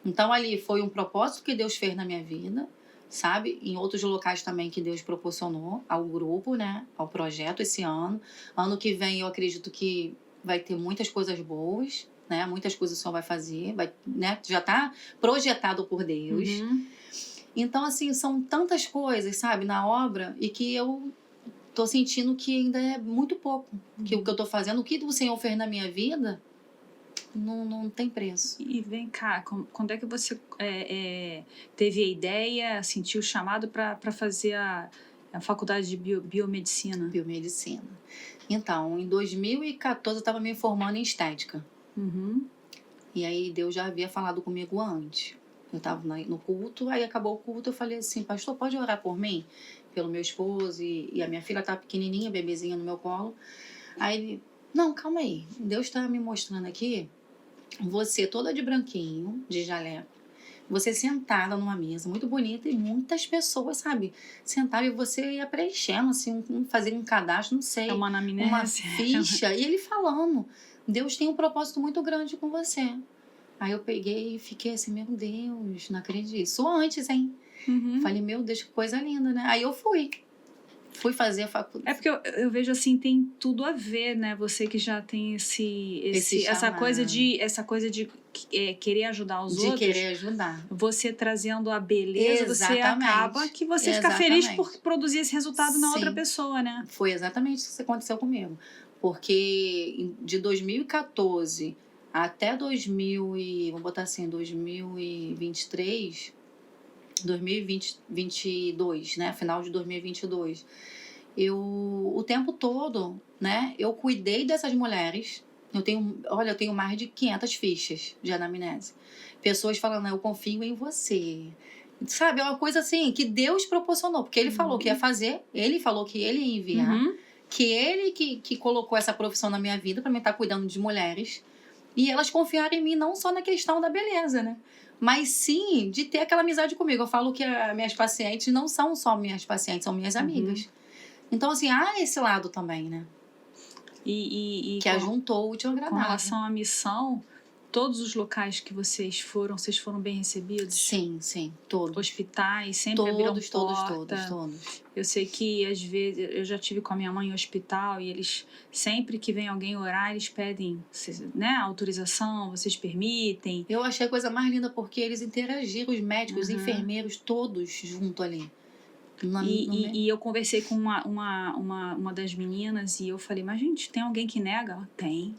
B: Então, ali foi um propósito que Deus fez na minha vida, sabe? Em outros locais também que Deus proporcionou ao grupo, né? Ao projeto esse ano. Ano que vem, eu acredito que vai ter muitas coisas boas, né? Muitas coisas o Senhor vai fazer, né? Já está projetado por Deus. Então, assim, são tantas coisas, sabe? Na obra, e que eu tô sentindo que ainda é muito pouco. Que o que eu tô fazendo, o que o Senhor fez na minha vida, não tem preço.
A: E vem cá, quando é que você teve a ideia, sentiu o chamado para fazer a faculdade de biomedicina?
B: Biomedicina. Então, em 2014, eu estava me formando em estética. E aí, Deus já havia falado comigo antes. Eu estava no culto, aí acabou o culto, eu falei assim, pastor, pode orar por mim? Pelo meu esposo, e a minha filha tá pequenininha, bebezinha no meu colo. Aí ele, não, calma aí, Deus está me mostrando aqui, você toda de branquinho, de jaleco, você sentada numa mesa muito bonita e muitas pessoas, sabe, sentavam e você ia preenchendo, assim, fazer um cadastro, não sei.
A: É uma anamnese.
B: Uma ficha, e ele falando, Deus tem um propósito muito grande com você. Aí eu peguei e fiquei assim, meu Deus, não acredito. Isso antes, hein? Falei, meu Deus, que coisa linda, né? Aí eu fui fazer a faculdade.
A: É porque eu vejo assim, tem tudo a ver, né? Você que já tem essa coisa de querer ajudar os outros.
B: De querer ajudar.
A: Você trazendo a beleza,
B: Exatamente.
A: você acaba que você fica feliz por produzir esse resultado na outra pessoa, né?
B: Foi exatamente isso que aconteceu comigo. Porque de 2014 até 2023, 2022, né? Final de 2022. O tempo todo, né? Eu cuidei dessas mulheres. Eu tenho mais de 500 fichas de anamnese. Pessoas falando, eu confio em você. Sabe, é uma coisa assim, que Deus proporcionou. Porque Ele falou que ia fazer, Ele falou que Ele ia enviar. Que Ele que colocou essa profissão na minha vida para mim estar cuidando de mulheres. E elas confiaram em mim não só na questão da beleza, né? Mas sim de ter aquela amizade comigo. Eu falo que as minhas pacientes não são só minhas pacientes, são minhas amigas. Então, assim, há esse lado também, né? Que ajuntou o útil ao agradável.
A: Com relação à missão, todos os locais que vocês foram bem recebidos?
B: Sim, todos.
A: Hospitais, sempre abriram porta.
B: Todos.
A: Eu sei que, às vezes, eu já tive com a minha mãe em hospital e eles, sempre que vem alguém orar, eles pedem, né, autorização, vocês permitem.
B: Eu achei a coisa mais linda porque eles interagiram, os médicos, os enfermeiros, todos junto ali.
A: E eu conversei com uma das meninas e eu falei, mas gente, tem alguém que nega? Ela, tem.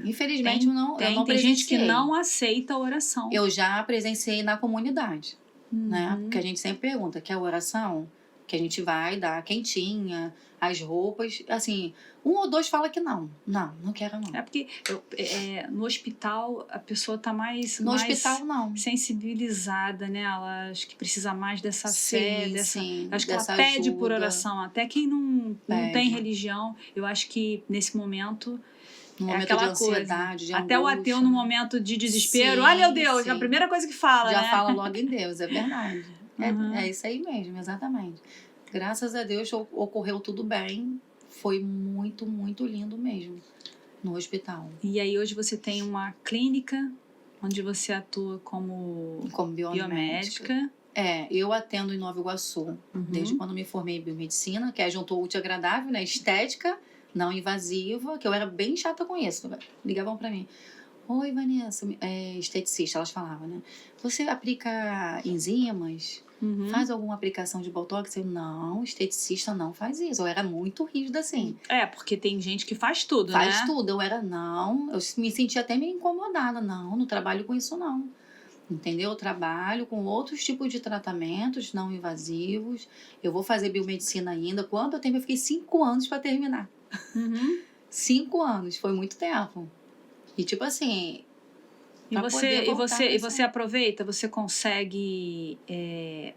B: Infelizmente, eu não presenciei.
A: Tem gente que não aceita a oração.
B: Eu já presenciei na comunidade, né? Porque a gente sempre pergunta, quer oração? Que a gente vai dar quentinha, as roupas, assim, 1 ou 2 fala que não quero não.
A: É porque no hospital a pessoa tá mais
B: hospital, não.
A: sensibilizada, né? Ela acho que precisa mais dessa fé, acho que ela
B: dessa
A: pede
B: ajuda.
A: por oração, até quem não tem religião, eu acho que nesse momento
B: No
A: É
B: momento de
A: aquela
B: ansiedade, de
A: Até o ateu,
B: angústia.
A: no momento de desespero,
B: Sim,
A: ai meu Deus, é a
B: sim.
A: primeira coisa que fala,
B: Já
A: né?
B: fala logo em Deus, é verdade.
A: Uhum.
B: É isso aí mesmo, exatamente. Graças a Deus ocorreu tudo bem. Foi muito, muito lindo mesmo no hospital.
A: E aí hoje você tem uma clínica onde você atua como biomédica.
B: Eu atendo em Nova Iguaçu, desde quando me formei em biomedicina, que juntou o útil ao agradável, né? Estética, não invasiva, que eu era bem chata com isso. Ligavam pra mim. Oi, Vanessa, esteticista, elas falavam, né? Você aplica enzimas? Faz alguma aplicação de botox? Eu, não, esteticista não faz isso. Eu era muito rígida assim.
A: Porque tem gente que faz tudo, né?
B: Faz tudo. Eu me sentia até meio incomodada. Não trabalho com isso não. Entendeu? Eu trabalho com outros tipos de tratamentos não invasivos. Eu vou fazer biomedicina ainda. Quando eu fiquei 5 anos para terminar. 5 anos, foi muito tempo. E tipo assim...
A: E você aproveita, você consegue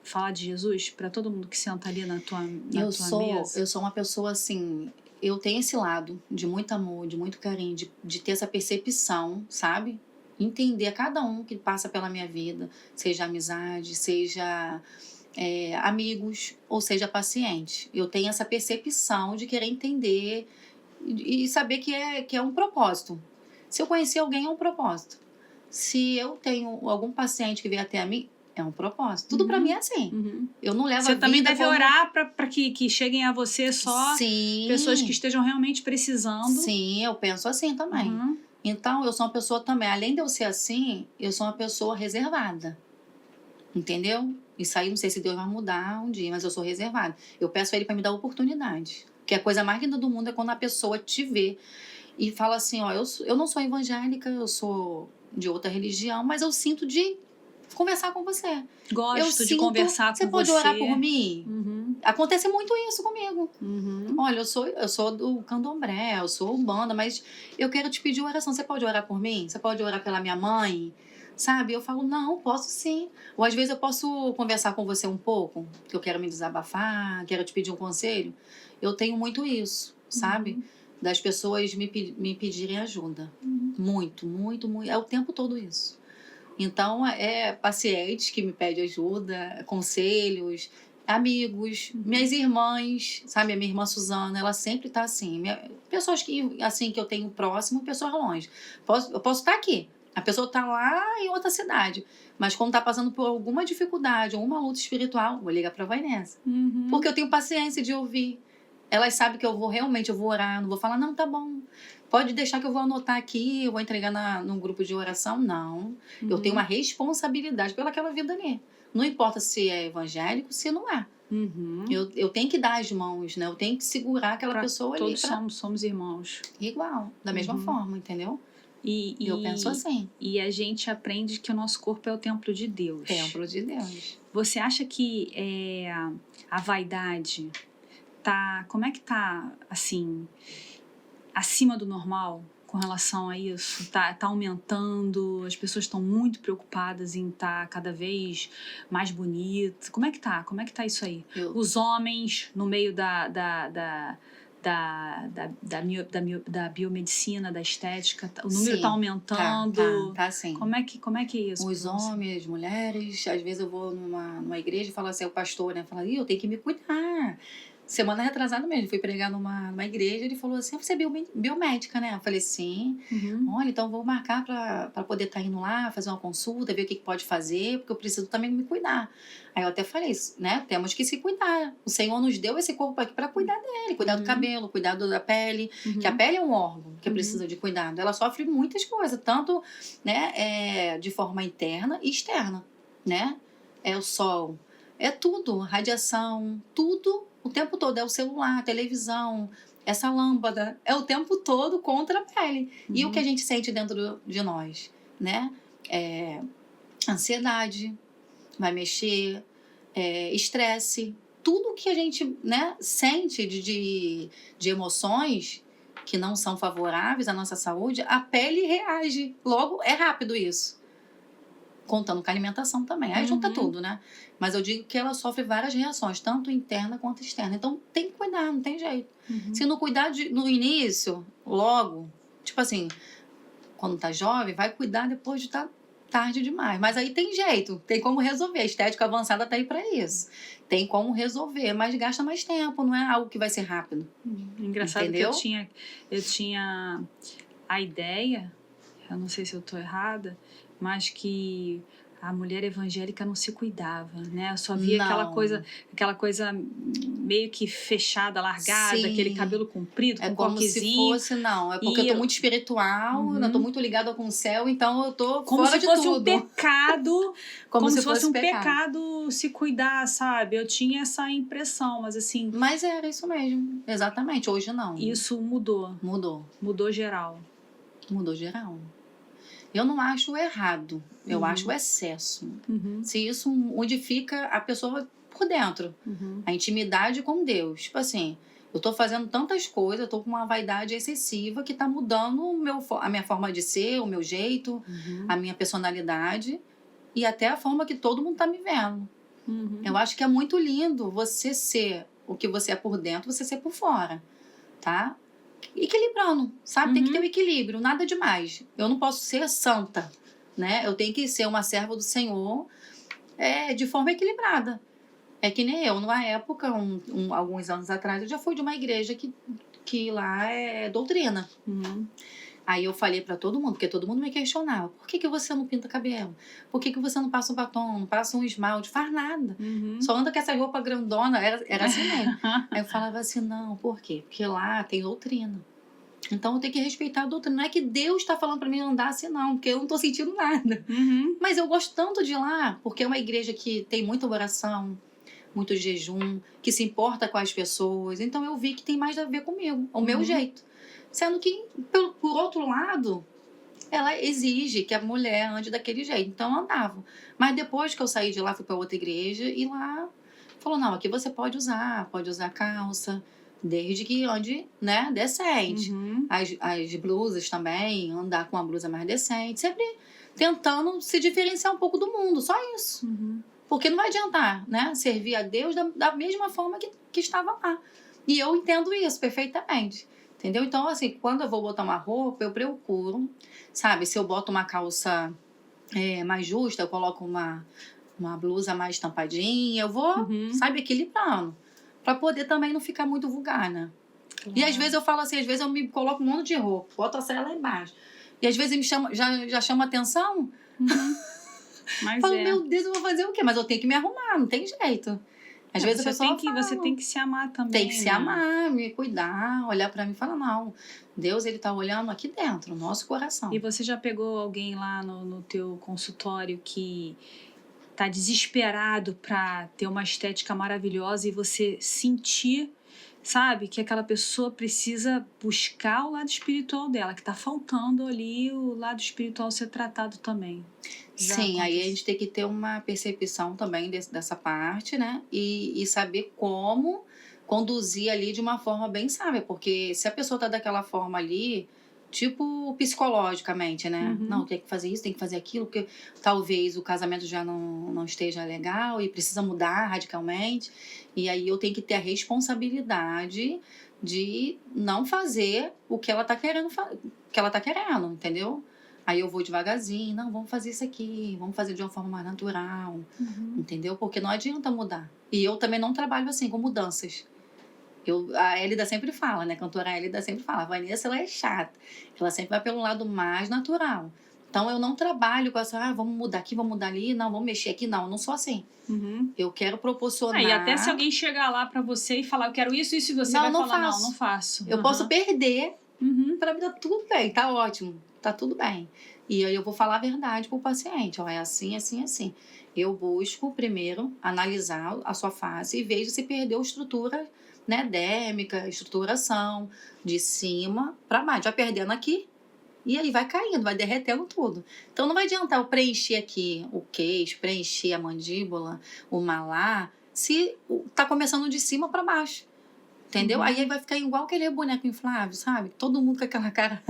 A: falar de Jesus para todo mundo que senta ali na tua mesa?
B: Eu sou uma pessoa assim, eu tenho esse lado de muito amor, de muito carinho, de ter essa percepção, sabe? Entender cada um que passa pela minha vida, seja amizade, seja amigos, ou seja paciente. Eu tenho essa percepção de querer entender e saber que é um propósito. Se eu conhecer alguém, é um propósito. Se eu tenho algum paciente que vem até a mim, é um propósito. Tudo pra mim é assim. Eu não levo a vida.
A: Você também deve orar para que cheguem a você só pessoas que estejam realmente precisando.
B: Sim, eu penso assim também. Então, eu sou uma pessoa também, além de eu ser assim, eu sou uma pessoa reservada. Entendeu? Isso aí, não sei se Deus vai mudar um dia, mas eu sou reservada. Eu peço a Ele para me dar oportunidade. Porque a coisa mais linda do mundo é quando a pessoa te vê e fala assim, ó, eu não sou evangélica, eu sou de outra religião, mas eu sinto de conversar com você.
A: Gosto de conversar com você.
B: Você pode orar por mim? Acontece muito isso comigo. Olha, eu sou do candomblé, eu sou umbanda, mas eu quero te pedir oração. Você pode orar por mim? Você pode orar pela minha mãe? Sabe? Eu falo, não, posso sim. Ou às vezes eu posso conversar com você um pouco, que eu quero me desabafar, quero te pedir um conselho. Eu tenho muito isso, sabe? Das pessoas me pedirem ajuda. Muito, muito, muito. É o tempo todo isso. Então, é pacientes que me pedem ajuda, conselhos, amigos, minhas irmãs, sabe? A minha irmã Suzana, ela sempre tá assim. Pessoas que eu tenho próximo, pessoas longe. Eu posso estar aqui. A pessoa tá lá em outra cidade. Mas quando tá passando por alguma dificuldade, alguma luta espiritual, vou ligar pra Vanessa. Porque eu tenho paciência de ouvir. Elas sabem que eu vou orar, não vou falar, não, tá bom. Pode deixar que eu vou anotar aqui, eu vou entregar num grupo de oração. Não. Eu tenho uma responsabilidade pelaquela vida ali. Não importa se é evangélico, se não é. Eu tenho que dar as mãos, né? Eu tenho que segurar aquela pessoa ali.
A: Todos somos irmãos.
B: Igual, da mesma forma, entendeu? E eu penso assim.
A: E a gente aprende que o nosso corpo é o templo de Deus.
B: Templo de Deus.
A: Você acha que a vaidade como é que tá, assim, acima do normal com relação a isso? Tá aumentando, as pessoas estão muito preocupadas em estar cada vez mais bonito. Como é que tá isso aí? Os homens no meio da biomedicina, da estética, o número tá aumentando.
B: Tá sim.
A: Como é que é isso?
B: Os homens, as mulheres, às vezes eu vou numa igreja e falo assim, o pastor, né? Fala, eu tenho que me cuidar. Semana retrasada mesmo, fui pregar numa igreja, ele falou assim, você é biomédica, né? Eu falei, sim. Olha, então vou marcar para poder estar indo lá, fazer uma consulta, ver o que pode fazer, porque eu preciso também me cuidar. Aí eu até falei, né? Temos que se cuidar. O Senhor nos deu esse corpo aqui para cuidar dele, cuidar do cabelo, cuidar da pele, que a pele é um órgão que precisa de cuidado. Ela sofre muitas coisas, tanto né, de forma interna e externa, né? É o sol, é tudo, radiação, tudo. O tempo todo, é o celular, a televisão, essa lâmpada, é o tempo todo contra a pele. E o que a gente sente dentro de nós, né? Ansiedade, vai mexer, estresse, tudo que a gente, né, sente de emoções que não são favoráveis à nossa saúde, a pele reage. Logo, é rápido isso. Contando com a alimentação também. Aí junta tudo, né? Mas eu digo que ela sofre várias reações, tanto interna quanto externa. Então, tem que cuidar, não tem jeito. Se não cuidar no início, logo, tipo assim, quando tá jovem, vai cuidar depois de tá tarde demais. Mas aí tem jeito, tem como resolver. A estética avançada tá aí para isso. Tem como resolver, mas gasta mais tempo, não é algo que vai ser rápido.
A: Engraçado
B: Entendeu?
A: que eu tinha a ideia, eu não sei se eu tô errada, mas que a mulher evangélica não se cuidava, né? Eu só via aquela coisa meio que fechada, largada,
B: Sim.
A: aquele cabelo comprido,
B: É
A: com
B: como
A: coquezinho.
B: se fosse, não. É porque eu tô muito espiritual, eu tô muito ligada com o céu, então eu tô fora de tudo.
A: Como se fosse um pecado. Como se fosse um
B: pecado.
A: pecado se cuidar, sabe? Eu tinha essa impressão, mas assim...
B: Mas era isso mesmo, exatamente. Hoje não.
A: Isso mudou. Mudou geral.
B: Mudou geral. Eu não acho errado, eu acho o excesso. Se isso modifica a pessoa por dentro, a intimidade com Deus. Tipo assim, eu tô fazendo tantas coisas, eu tô com uma vaidade excessiva que tá mudando a minha forma de ser, o meu jeito, a minha personalidade e até a forma que todo mundo tá me vendo. Eu acho que é muito lindo você ser o que você é por dentro, você ser por fora, tá? Equilibrando, sabe? Tem que ter um equilíbrio, nada demais. Eu não posso ser santa, né? Eu tenho que ser uma serva do Senhor de forma equilibrada. É que nem eu, numa época, alguns anos atrás, eu já fui de uma igreja que lá é doutrina. Aí eu falei pra todo mundo, porque todo mundo me questionava, por que você não pinta cabelo? Por que você não passa um batom, não passa um esmalte? Faz nada. Só anda com essa roupa grandona, era assim mesmo. Aí eu falava assim, não, por quê? Porque lá tem doutrina. Então eu tenho que respeitar a doutrina. Não é que Deus está falando para mim andar assim, não, porque eu não estou sentindo nada. Mas eu gosto tanto de ir lá, porque é uma igreja que tem muita oração, muito jejum, que se importa com as pessoas. Então eu vi que tem mais a ver comigo, o meu jeito. Sendo que, por outro lado, ela exige que a mulher ande daquele jeito. Então eu andava. Mas depois que eu saí de lá, fui para outra igreja e lá falou, não, aqui você pode usar calça, desde que ande, né, decente. As blusas também, andar com uma blusa mais decente. Sempre tentando se diferenciar um pouco do mundo, só isso. Porque não vai adiantar, né, servir a Deus da mesma forma que estava lá. E eu entendo isso perfeitamente. Entendeu? Então, assim, quando eu vou botar uma roupa, eu procuro, sabe? Se eu boto uma calça mais justa, eu coloco uma blusa mais tampadinha, eu vou, sabe, equilibrando. Pra poder também não ficar muito vulgar, né? E às vezes eu falo assim, às vezes eu me coloco um monte de roupa, boto a saia lá embaixo. E às vezes já chama atenção.
A: Mas
B: falo, meu Deus, eu vou fazer o quê? Mas eu tenho que me arrumar, não tem jeito. Às vezes a pessoa fala,
A: você tem que se amar também.
B: Tem que se amar, me cuidar, olhar pra mim e falar, não, Deus, ele tá olhando aqui dentro, no nosso coração.
A: E você já pegou alguém lá no teu consultório que tá desesperado pra ter uma estética maravilhosa e você sentir, sabe, que aquela pessoa precisa buscar o lado espiritual dela, que tá faltando ali o lado espiritual ser tratado também?
B: Sim, aí a gente tem que ter uma percepção também dessa parte, né? E saber como conduzir ali de uma forma bem sábia, porque se a pessoa tá daquela forma ali, tipo psicologicamente, né? Não, tem que fazer isso, tem que fazer aquilo, porque talvez o casamento já não esteja legal e precisa mudar radicalmente. E aí eu tenho que ter a responsabilidade de não fazer o que ela tá querendo, entendeu? Aí eu vou devagarzinho, não, vamos fazer isso aqui, vamos fazer de uma forma mais natural, entendeu? Porque não adianta mudar. E eu também não trabalho assim, com mudanças. A Hélida sempre fala, né? A cantora Hélida sempre fala, a Vanessa, ela é chata. Ela sempre vai pelo lado mais natural. Então eu não trabalho com essa, vamos mudar aqui, vamos mudar ali, não, vamos mexer aqui, não, eu não sou assim. Eu quero proporcionar...
A: E até se alguém chegar lá pra você e falar, eu quero isso, e você vai falar, não faço.
B: Eu posso perder, pra mim tá tudo bem, tá ótimo. Tá tudo bem. E aí eu vou falar a verdade pro paciente. Ó, é assim, assim, assim. Eu busco primeiro analisar a sua face e vejo se perdeu estrutura, né, dérmica, estruturação, de cima para baixo. Vai perdendo aqui e aí vai caindo, vai derretendo tudo. Então não vai adiantar eu preencher aqui o queixo, preencher a mandíbula, o malar, se tá começando de cima para baixo. Entendeu? Aí vai ficar igual aquele boneco inflável, sabe? Todo mundo com aquela cara...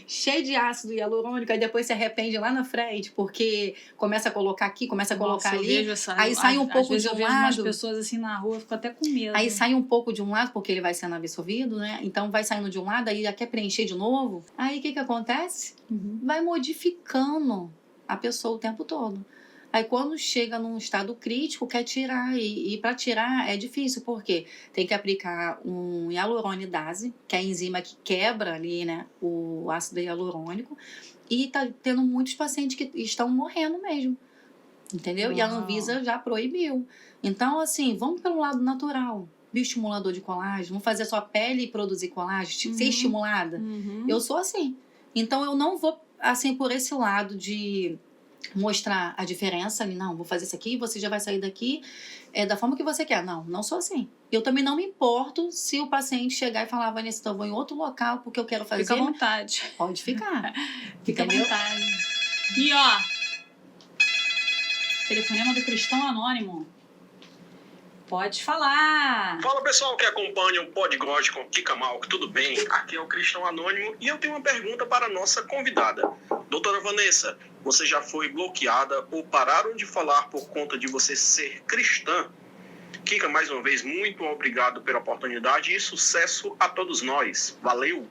B: cheio de ácido hialurônico, aí depois se arrepende lá na frente, porque começa a colocar aqui, começa a colocar ali, aí sai um pouco de um lado. Às vezes eu vejo umas
A: pessoas assim na rua, eu fico até com medo.
B: Aí sai um pouco de um lado, porque ele vai sendo absorvido, né? Então vai saindo de um lado, aí já quer preencher de novo. Aí o que acontece? Vai modificando a pessoa o tempo todo. Aí quando chega num estado crítico, quer tirar. E para tirar é difícil, porque tem que aplicar um hialuronidase, que é a enzima que quebra ali, né, o ácido hialurônico. E tá tendo muitos pacientes que estão morrendo mesmo. Entendeu? Uau. E a Anvisa já proibiu. Então, assim, vamos pelo lado natural. Bioestimulador de colágeno, vamos fazer a sua pele produzir colágeno, ser estimulada. Eu sou assim. Então, eu não vou, assim, por esse lado de mostrar a diferença ali, não, vou fazer isso aqui, você já vai sair daqui da forma que você quer. Não sou assim. Eu também não me importo se o paciente chegar e falar, Vanessa, então eu vou em outro local porque eu quero fazer.
A: Fica à vontade.
B: Pode ficar.
A: Fica à vontade. E ó, telefonema do Cristão Anônimo. Pode falar.
C: Fala, pessoal que acompanha o Podgod com Kika Malco, tudo bem? Aqui é o Cristão Anônimo e eu tenho uma pergunta para a nossa convidada. Doutora Vanessa, você já foi bloqueada ou pararam de falar por conta de você ser cristã? Kika, mais uma vez, muito obrigado pela oportunidade e sucesso a todos nós. Valeu!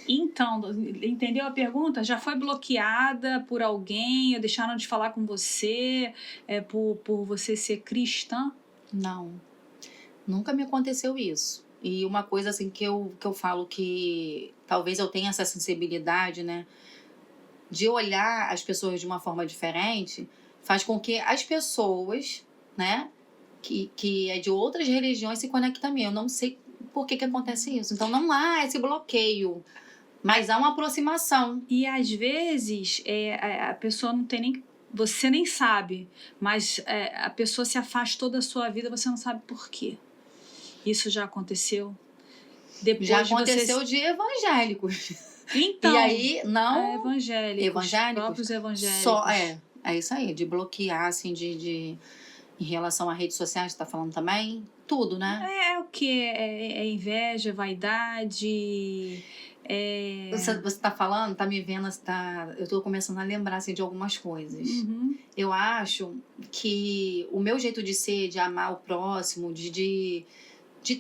A: Então, entendeu a pergunta? Já foi bloqueada por alguém? Ou deixaram de falar com você por você ser cristã?
B: Não, nunca me aconteceu isso. E uma coisa assim que eu falo que talvez eu tenha essa sensibilidade, né, de olhar as pessoas de uma forma diferente, faz com que as pessoas, né, que é de outras religiões se conectem a mim. Eu não sei por que acontece isso. Então não há esse bloqueio, mas há uma aproximação.
A: E às vezes a pessoa não tem nem... Você nem sabe, mas a pessoa se afastou da sua vida, você não sabe por quê. Isso já aconteceu?
B: Depois já aconteceu de evangélicos.
A: Então,
B: e aí, não...
A: Evangélicos, próprios evangélicos.
B: Só, é isso aí, de bloquear, assim, em relação a redes sociais, você tá falando também? Tudo, né?
A: É o quê? É inveja, vaidade...
B: Você tá falando, tá me vendo, eu tô começando a lembrar assim, de algumas coisas. Eu acho que o meu jeito de ser, de amar o próximo, de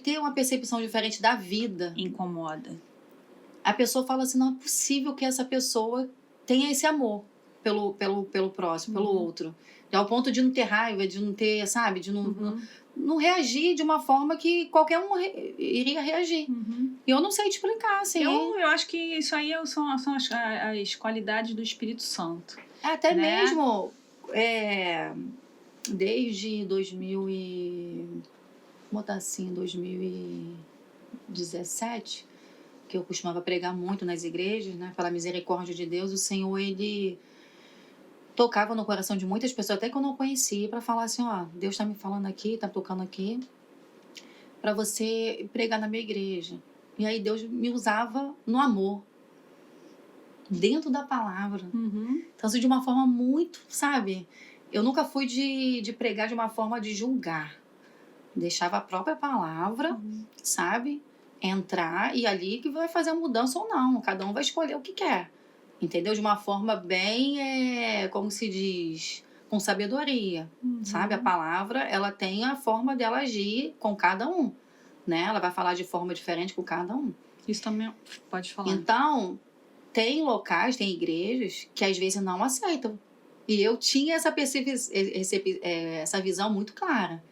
B: ter uma percepção diferente da vida...
A: Incomoda.
B: A pessoa fala assim, não é possível que essa pessoa tenha esse amor pelo próximo, pelo outro. Ao ponto de não ter raiva, de não ter, sabe, de não reagir de uma forma que qualquer um iria reagir. E eu não sei te explicar, assim.
A: Eu acho que isso aí são as qualidades do Espírito Santo.
B: Até mesmo desde 2017, que eu costumava pregar muito nas igrejas, né? Pela misericórdia de Deus, o Senhor, ele tocava no coração de muitas pessoas, até que eu não conhecia, para falar assim, ó, Deus está me falando aqui, está tocando aqui, para você pregar na minha igreja. E aí Deus me usava no amor, dentro da palavra. Então, assim, de uma forma muito, sabe? Eu nunca fui de pregar de uma forma de julgar. Deixava a própria palavra, sabe? Entrar e ali que vai fazer a mudança ou não. Cada um vai escolher o que quer. Entendeu? De uma forma bem, como se diz, com sabedoria, sabe? A palavra, ela tem a forma dela agir com cada um, né? Ela vai falar de forma diferente com cada um.
A: Isso também pode falar.
B: Então, tem locais, tem igrejas que às vezes não aceitam. E eu tinha essa visão muito clara,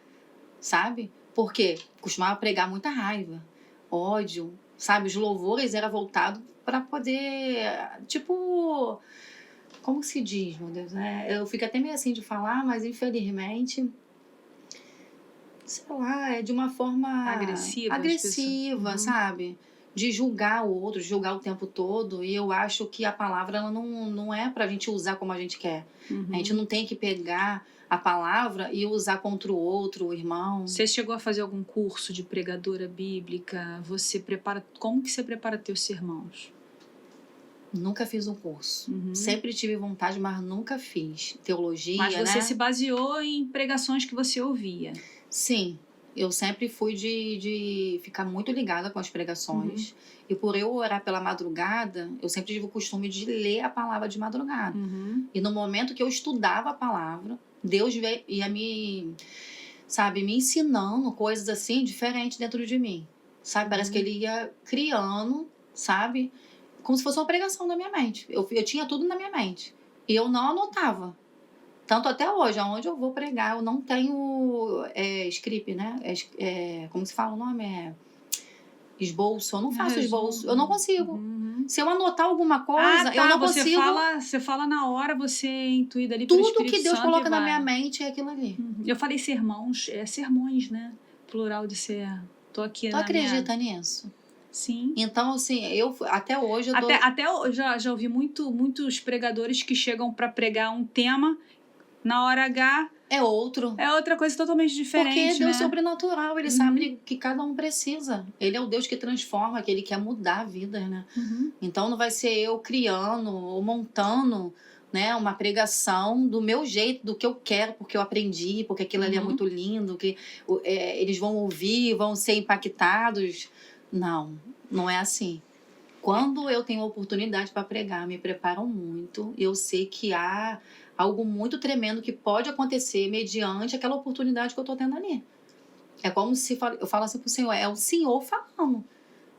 B: sabe? Porque costumava pregar muita raiva, ódio, sabe? Os louvores eram voltados para poder, tipo, como se diz, meu Deus, né? Eu fico até meio assim de falar, mas infelizmente, sei lá, é de uma forma agressiva, sabe? De julgar o outro, de julgar o tempo todo. E eu acho que a palavra ela não é pra gente usar como a gente quer. A gente não tem que pegar a palavra e usar contra o outro, o irmão.
A: Você chegou a fazer algum curso de pregadora bíblica? Como que você prepara teus sermãos?
B: Nunca fiz um curso. Sempre tive vontade, mas nunca fiz. Teologia,
A: mas você se baseou em pregações que você ouvia?
B: Sim. eu sempre fui de ficar muito ligada com as pregações. E por eu orar pela madrugada, eu sempre tive o costume de ler a palavra de madrugada. E no momento que eu estudava a palavra, Deus ia me ensinando coisas assim diferentes dentro de mim. Sabe? Parece que ele ia criando, sabe? Como se fosse uma pregação na minha mente. Eu tinha tudo na minha mente. E eu não anotava. Tanto até hoje, aonde eu vou pregar, eu não tenho script, né? Como se fala o nome? Esboço. Eu não faço esboço. Eu não consigo. Se eu anotar alguma coisa, eu não consigo.
A: Você fala na hora, você é intuída ali
B: pelo
A: Espírito
B: Santo. Tudo que Deus coloca na minha
A: vai.
B: mente é aquilo ali.
A: Eu falei sermões, sermões, né? Plural de ser. Tô aqui
B: Tu
A: na
B: acredita nisso?
A: Sim.
B: Então, assim, até hoje eu tô...
A: Até eu já ouvi muitos pregadores que chegam para pregar um tema, na hora H...
B: É outra
A: coisa totalmente diferente,
B: porque Deus
A: né?
B: é sobrenatural, ele sabe que cada um precisa. Ele é o Deus que transforma, que ele quer mudar a vida, né? Então não vai ser eu criando ou montando, né, uma pregação do meu jeito, do que eu quero, porque eu aprendi, porque aquilo ali é muito lindo, que eles vão ouvir, vão ser impactados. Não é assim. Quando eu tenho oportunidade para pregar, me preparam muito. Eu sei que há algo muito tremendo que pode acontecer mediante aquela oportunidade que eu estou tendo ali. É como se eu falo assim para o Senhor, é o Senhor falando.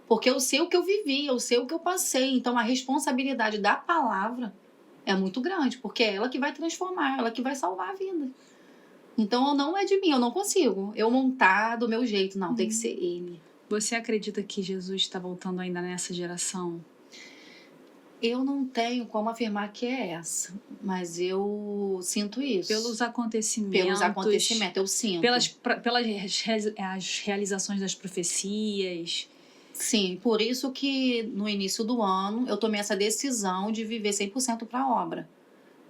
B: Porque eu sei o que eu vivi, eu sei o que eu passei. Então a responsabilidade da palavra é muito grande, porque é ela que vai transformar, ela que vai salvar a vida. Então não é de mim, eu não consigo. Eu montar do meu jeito, não, tem que ser Ele.
A: Você acredita que Jesus está voltando ainda nessa geração?
B: Eu não tenho como afirmar que é essa, mas eu sinto isso.
A: Pelos acontecimentos,
B: eu sinto.
A: As realizações das profecias.
B: Sim, por isso que no início do ano eu tomei essa decisão de viver 100% para a obra,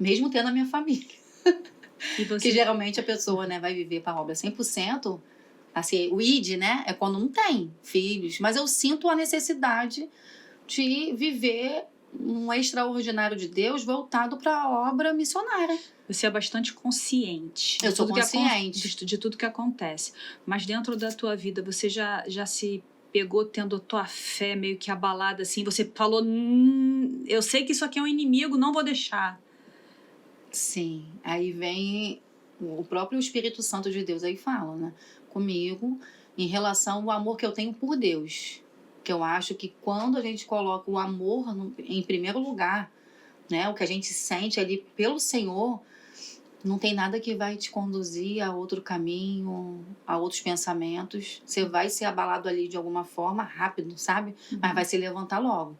B: mesmo tendo a minha família. Que geralmente a pessoa, né, vai viver para a obra 100%. Assim, o ID, né, é quando não tem filhos, mas eu sinto a necessidade de viver um extraordinário de Deus voltado para a obra missionária.
A: Você é bastante consciente.
B: Eu sou consciente.
A: De tudo que acontece. Mas dentro da tua vida, você já se pegou tendo a tua fé meio que abalada, assim? Você falou, eu sei que isso aqui é um inimigo, não vou deixar.
B: Sim. Aí vem o próprio Espírito Santo de Deus, aí fala, né, comigo, em relação ao amor que eu tenho por Deus. Que eu acho que quando a gente coloca o amor em primeiro lugar, né, o que a gente sente ali pelo Senhor, não tem nada que vai te conduzir a outro caminho, a outros pensamentos. Você vai ser abalado ali de alguma forma, rápido, sabe? Mas vai se levantar logo.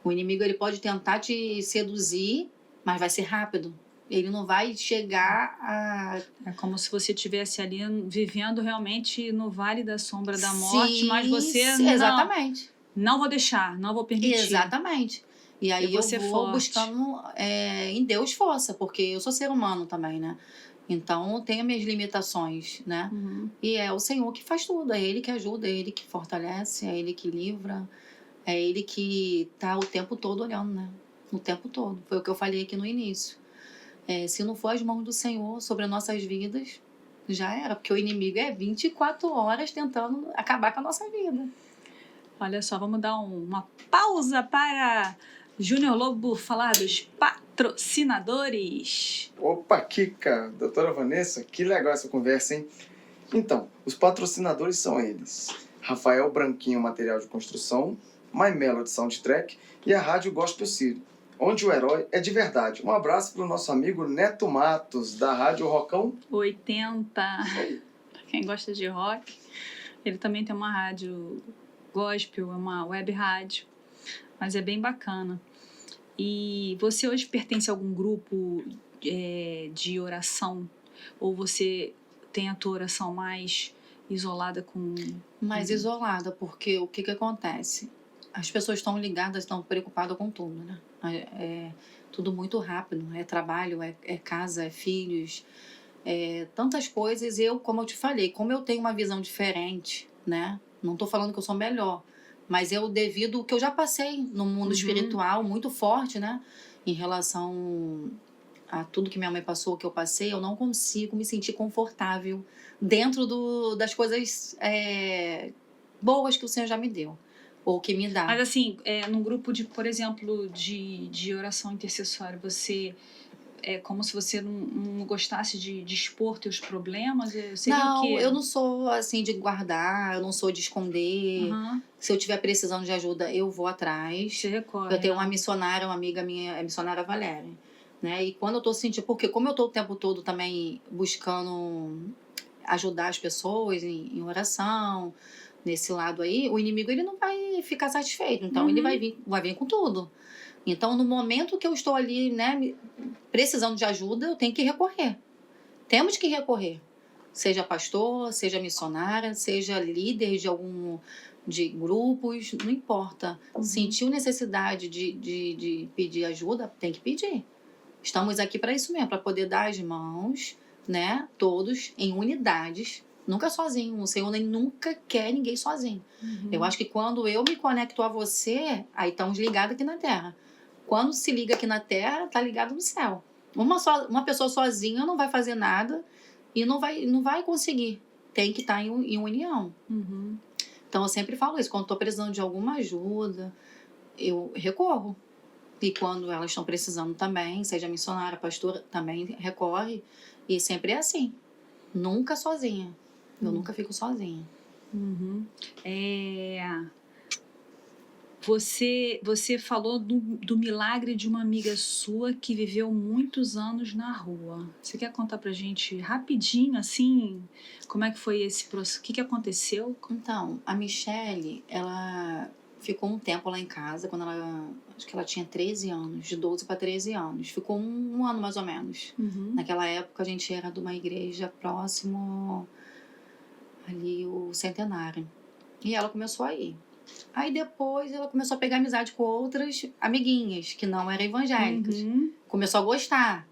B: O inimigo, ele pode tentar te seduzir, mas vai ser rápido. Ele não vai chegar a...
A: É como se você estivesse ali vivendo realmente no vale da sombra da morte, mas você
B: exatamente.
A: Não vou deixar, não vou permitir.
B: Exatamente. E aí eu vou buscando em Deus força, porque eu sou ser humano também, né? Então eu tenho minhas limitações, né? E é o Senhor que faz tudo, é Ele que ajuda, é Ele que fortalece, é Ele que livra, é Ele que tá o tempo todo olhando, né? O tempo todo. Foi o que eu falei aqui no início. Se não for as mãos do Senhor sobre as nossas vidas, já era, porque o inimigo é 24 horas tentando acabar com a nossa vida.
A: Olha só, vamos dar uma pausa para Júnior Lobo falar dos patrocinadores.
D: Opa, Kika, doutora Vanessa, que legal essa conversa, hein? Então, os patrocinadores são eles: Rafael Branquinho Material de Construção, My Melody Soundtrack e a Rádio Gospel City, onde o herói é de verdade. Um abraço para o nosso amigo Neto Matos, da Rádio Rockão
A: 80. Quem gosta de rock, ele também tem uma rádio gospel, é uma web rádio, mas é bem bacana. E você hoje pertence a algum grupo de oração? Ou você tem a tua oração mais isolada com...
B: Mais isolada, porque o que acontece? As pessoas estão ligadas, estão preocupadas com tudo, né? É tudo muito rápido, é trabalho, é casa, é filhos, tantas coisas. Eu, como eu te falei, como eu tenho uma visão diferente, né? Não estou falando que eu sou melhor, mas eu devido ao que eu já passei no mundo espiritual muito forte, né? Em relação a tudo que minha mãe passou, que eu passei, eu não consigo me sentir confortável dentro das coisas boas que o Senhor já me deu, ou que me dá.
A: Mas assim, num grupo de, por exemplo, de oração intercessória, você... É como se você não gostasse de expor teus problemas? Seria
B: Não,
A: o quê?
B: eu não sou assim de guardar, eu não sou de esconder. Se eu tiver precisando de ajuda, eu vou atrás.
A: Você recorre.
B: Eu tenho uma missionária, uma amiga minha, a missionária Valéria, né? E quando eu tô sentindo... Porque como eu tô o tempo todo também buscando ajudar as pessoas em oração, nesse lado aí, o inimigo ele não vai ficar satisfeito. Então ele vai vir com tudo. Então, no momento que eu estou ali, né, precisando de ajuda, eu tenho que recorrer. Temos que recorrer. Seja pastor, seja missionária, seja líder de grupos, não importa. Sentiu necessidade de pedir ajuda, tem que pedir. Estamos aqui para isso mesmo, para poder dar as mãos, né, todos em unidades, nunca sozinho. O Senhor nunca quer ninguém sozinho. Eu acho que quando eu me conecto a você, aí estamos ligados aqui na Terra. Quando se liga aqui na Terra, tá ligado no céu. Uma pessoa sozinha não vai fazer nada e não vai conseguir. Tem que estar em união. Então, eu sempre falo isso. Quando estou precisando de alguma ajuda, eu recorro. E quando elas estão precisando também, seja missionária, pastora, também recorre. E sempre é assim. Nunca sozinha. Eu nunca fico sozinha.
A: Você falou do milagre de uma amiga sua que viveu muitos anos na rua. Você quer contar pra gente rapidinho, assim, como é que foi esse processo? O que aconteceu?
B: Então, a Michele, ela ficou um tempo lá em casa, quando acho que ela tinha 13 anos, de 12 para 13 anos. Ficou um ano mais ou menos. Naquela época a gente era de uma igreja próximo ali, o Centenário. E ela começou a ir. Aí depois ela começou a pegar amizade com outras amiguinhas que não eram evangélicas. Começou a gostar.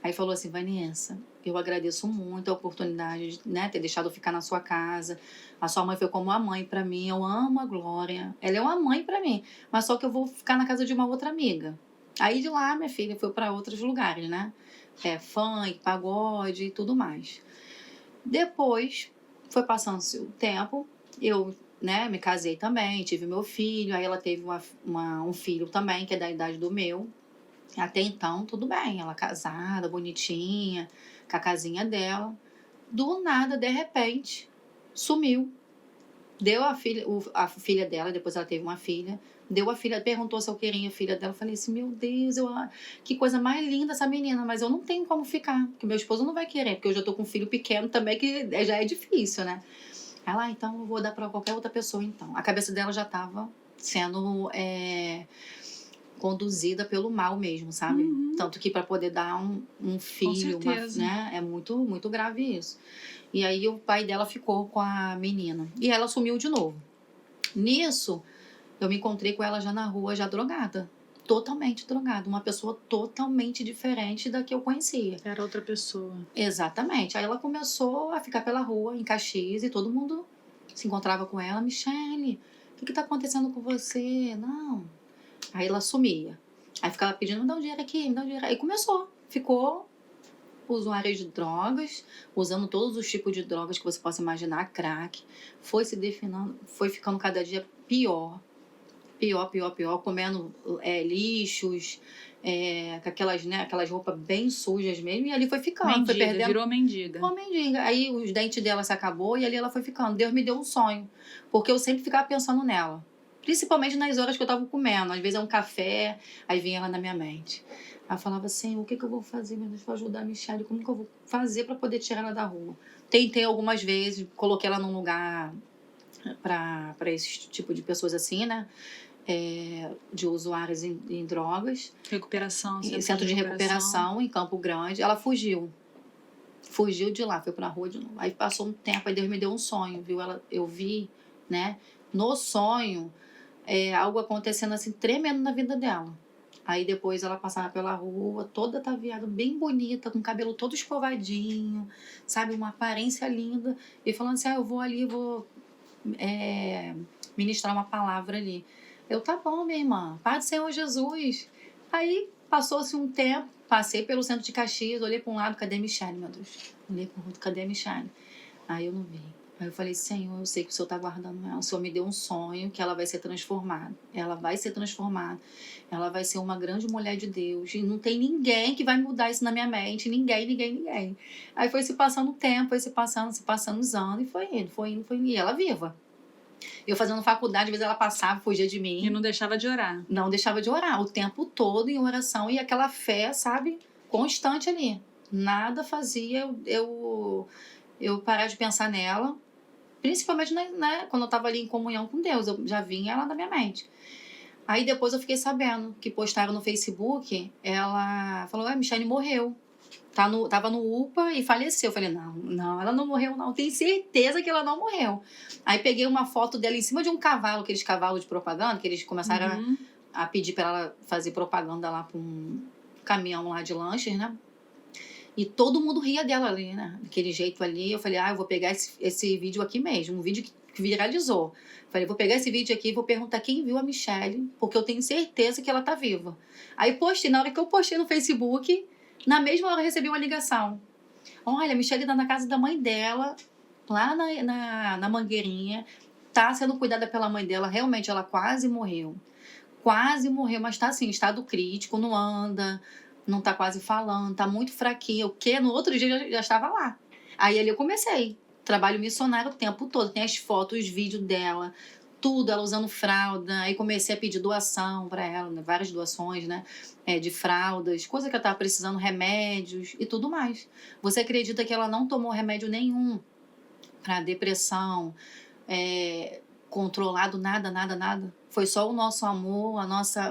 B: Aí falou assim: Vanessa, eu agradeço muito a oportunidade de, né, ter deixado eu ficar na sua casa. A sua mãe foi como uma mãe pra mim. Eu amo a Glória. Ela é uma mãe pra mim. Mas só que eu vou ficar na casa de uma outra amiga. Aí de lá, minha filha foi pra outros lugares, né? Funk, pagode e tudo mais. Depois, foi passando-se o tempo. Eu, né, me casei também, tive meu filho. Aí ela teve um filho também, que é da idade do meu. Até então, tudo bem. Ela casada, bonitinha, com a casinha dela. Do nada, de repente, sumiu. Deu a filha dela, depois ela teve uma filha. Deu a filha, perguntou se eu queria a filha dela. Eu falei assim, meu Deus, que coisa mais linda essa menina. Mas eu não tenho como ficar, porque meu esposo não vai querer. Porque eu já tô com um filho pequeno também, que já é difícil, né? Ela, então eu vou dar para qualquer outra pessoa, então. A cabeça dela já estava sendo conduzida pelo mal mesmo, sabe? Tanto que para poder dar um filho, né? É muito, muito grave isso. E aí o pai dela ficou com a menina. E ela sumiu de novo. Nisso, eu me encontrei com ela já na rua, já drogada. Totalmente drogada. Uma pessoa totalmente diferente da que eu conhecia.
A: Era outra pessoa.
B: Exatamente. Aí ela começou a ficar pela rua, em Caxias, e todo mundo se encontrava com ela. Michele, o que está acontecendo com você? Não. Aí ela sumia. Aí ficava pedindo, me dá um dinheiro aqui, me dá um dinheiro. Aí começou. Ficou usuária de drogas, usando todos os tipos de drogas que você possa imaginar, crack. Foi se definindo, foi ficando cada dia pior. Pior, comendo lixos, com aquelas roupas bem sujas mesmo, e ali foi ficando.
A: Mendiga,
B: foi perdendo,
A: virou mendiga.
B: Uma mendiga. Aí os dentes dela se acabou e ali ela foi ficando. Deus me deu um sonho, porque eu sempre ficava pensando nela. Principalmente nas horas que eu estava comendo. Às vezes é um café, aí vinha ela na minha mente. Aí eu falava assim, o que eu vou fazer, meu Deus, para ajudar a Michele? Como que eu vou fazer para poder tirar ela da rua? Tentei algumas vezes, coloquei ela num lugar para esse tipo de pessoas assim, né? De usuários em drogas.
A: Recuperação.
B: Centro de recuperação em Campo Grande. Ela fugiu de lá, foi pra rua de novo. Aí passou um tempo, aí Deus me deu um sonho, viu? Eu vi, né? No sonho, algo acontecendo assim, tremendo na vida dela. Aí depois ela passava pela rua, toda ataviada, bem bonita, com o cabelo todo escovadinho, sabe? Uma aparência linda. E falando assim, eu vou ali, vou ministrar uma palavra ali. Eu, tá bom, minha irmã, Pai do Senhor Jesus. Aí Passou-se um tempo, passei pelo centro de Caxias, olhei para um lado, cadê a Michelle, meu Deus? Olhei para o outro, cadê a Michelle? Aí eu não vi. Aí eu falei, Senhor, eu sei que o Senhor está guardando ela. O Senhor me deu um sonho que ela vai ser transformada. Ela vai ser transformada. Ela vai ser uma grande mulher de Deus. E não tem ninguém que vai mudar isso na minha mente. Ninguém. Aí foi se passando o tempo, foi se passando os anos. E foi indo. E ela viva. Eu fazendo faculdade, às vezes ela passava, fugia de mim.
A: E não deixava de orar.
B: Não deixava de orar. O tempo todo em oração. E aquela fé, sabe, constante ali. Nada fazia eu parar de pensar nela. Principalmente quando eu estava ali em comunhão com Deus. Eu já vinha ela na minha mente. Aí depois eu fiquei sabendo que postaram no Facebook, ela falou, a Michelle morreu. Tava no UPA e faleceu. Eu falei, não, ela não morreu não. Tenho certeza que ela não morreu. Aí peguei uma foto dela em cima de um cavalo, aqueles cavalos de propaganda, que eles começaram a pedir para ela fazer propaganda lá para um caminhão lá de lanches, né? E todo mundo ria dela ali, né? Daquele jeito ali. Eu falei, eu vou pegar esse vídeo aqui mesmo. Um vídeo que viralizou. Falei, vou pegar esse vídeo aqui e vou perguntar quem viu a Michelle, porque eu tenho certeza que ela tá viva. Aí postei. Na hora que eu postei no Facebook, na mesma hora eu recebi uma ligação. Olha, a Michelle tá na casa da mãe dela, lá na Mangueirinha. Tá sendo cuidada pela mãe dela. Realmente, ela quase morreu. Mas tá assim, estado crítico, não anda... Não tá quase falando, tá muito fraquinha. O quê? No outro dia já estava lá. Aí ali eu comecei. Trabalho missionário o tempo todo. Tem as fotos, os vídeos dela, tudo, ela usando fralda. Aí comecei a pedir doação para ela, né? Várias doações, né? De fraldas, coisa que ela tava precisando, remédios e tudo mais. Você acredita que ela não tomou remédio nenhum para depressão, controlado, nada? Foi só o nosso amor, o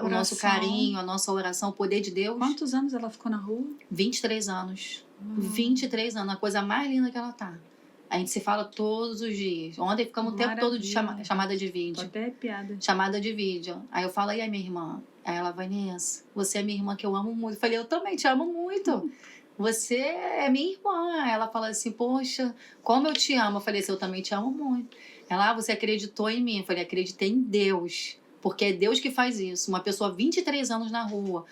B: nosso carinho, a nossa oração, o poder de Deus.
A: Quantos anos ela ficou na rua?
B: 23 anos. 23 anos, a coisa mais linda que ela tá. A gente se fala todos os dias. Ontem ficamos o tempo todo de chamada de vídeo.
A: Até piada.
B: Chamada de vídeo. Aí eu falo, e aí, minha irmã? Aí ela, Vanessa, você é minha irmã que eu amo muito. Eu falei, eu também te amo muito. Você é minha irmã. Ela fala assim, poxa, como eu te amo. Eu falei assim, eu também te amo muito. Ela, você acreditou em mim? Eu falei, acreditei em Deus. Porque é Deus que faz isso. Uma pessoa 23 anos na rua,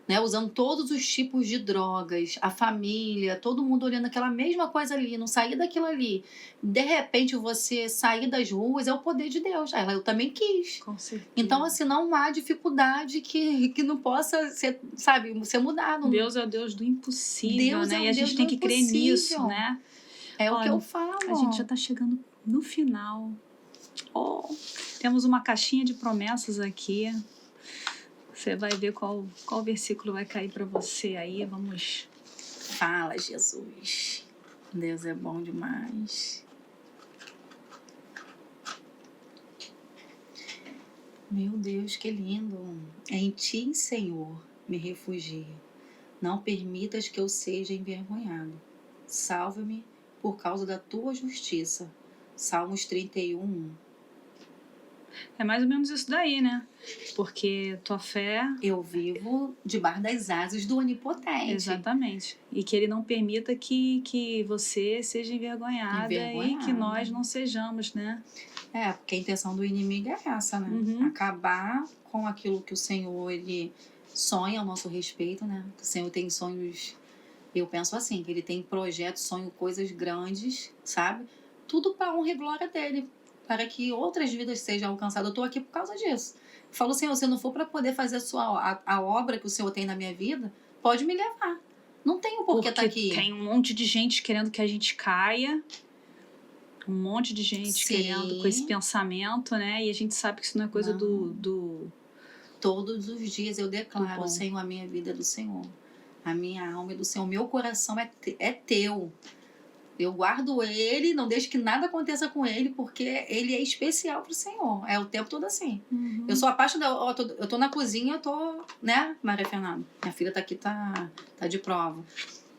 B: né, usando todos os tipos de drogas, a família, todo mundo olhando aquela mesma coisa ali, não sair daquilo ali. De repente, você sair das ruas é o poder de Deus. Eu também quis.
A: Com certeza.
B: Então, assim, não há dificuldade que não possa ser, ser mudado.
A: Deus é o Deus do impossível,
B: Deus
A: né?
B: é o
A: E a gente
B: Deus
A: tem
B: do
A: que crer
B: impossível.
A: nisso, né?
B: É
A: Olha,
B: o que eu falo.
A: A gente já está chegando no final. Temos uma caixinha de promessas aqui. Você vai ver qual versículo vai cair para você aí. Vamos.
B: Fala, Jesus. Deus é bom demais. Meu Deus, que lindo. Em ti, Senhor, me refugio. Não permitas que eu seja envergonhado. Salva-me por causa da tua justiça. Salmos 31.
A: É mais ou menos isso daí, né? Porque tua fé...
B: Eu vivo debaixo das asas do Onipotente.
A: Exatamente. E que ele não permita que você seja envergonhada e que nós não sejamos, né?
B: Porque a intenção do inimigo é essa, né? Acabar com aquilo que o Senhor, ele sonha ao nosso respeito, né? O Senhor tem sonhos... Eu penso assim, que ele tem projetos, sonhos, coisas grandes, sabe? Tudo para honra e glória dele. Para que outras vidas sejam alcançadas. Eu estou aqui por causa disso. Eu falo, Senhor, se não for para poder fazer a obra que o Senhor tem na minha vida, pode me levar. Não tenho por que estar aqui.
A: Tem um monte de gente querendo que a gente caia. Um monte de gente querendo com esse pensamento, né? E a gente sabe que isso não é coisa do...
B: Todos os dias eu declaro, Senhor, a minha vida é do Senhor. A minha alma é do Senhor. Meu coração é teu. Eu guardo ele, não deixo que nada aconteça com ele, porque ele é especial pro Senhor. É o tempo todo assim. Eu sou apaixonada, eu tô na cozinha, eu tô, né, Maria Fernanda? Minha filha tá aqui, tá de prova.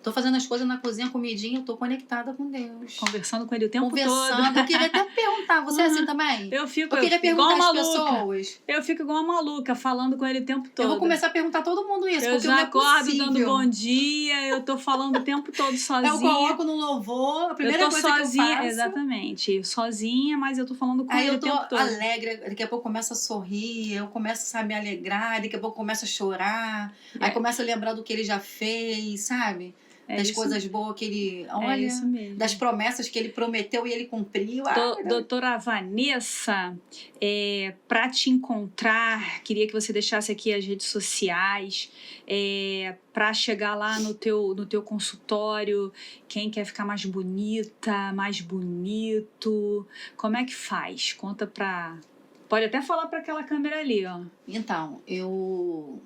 B: Tô fazendo as coisas na cozinha, comidinha, eu tô conectada com Deus.
A: Conversando com ele o tempo todo.
B: Conversando. Eu queria até perguntar, você é assim também?
A: Eu
B: queria perguntar às pessoas.
A: Eu fico igual uma maluca, falando com ele o tempo todo.
B: Eu vou começar a perguntar a todo mundo isso,
A: eu
B: porque
A: já
B: não é
A: acordo
B: possível.
A: dando bom dia, eu tô falando o tempo todo sozinha.
B: Eu coloco no louvor, a primeira coisa
A: sozinha,
B: que eu faço.
A: Exatamente, sozinha, mas eu tô falando com ele o tempo todo.
B: Aí eu tô alegre, daqui a pouco começo a sorrir, eu começo a me alegrar, daqui a pouco começo a chorar, aí começo a lembrar do que ele já fez, sabe? Das coisas boas que ele... Olha,
A: isso mesmo.
B: Das promessas que ele prometeu e ele cumpriu.
A: Doutora Vanessa, para te encontrar, queria que você deixasse aqui as redes sociais, para chegar lá no teu consultório, quem quer ficar mais bonita, mais bonito, como é que faz? Conta pra... Pode até falar para aquela câmera ali, ó.
B: Então, eu...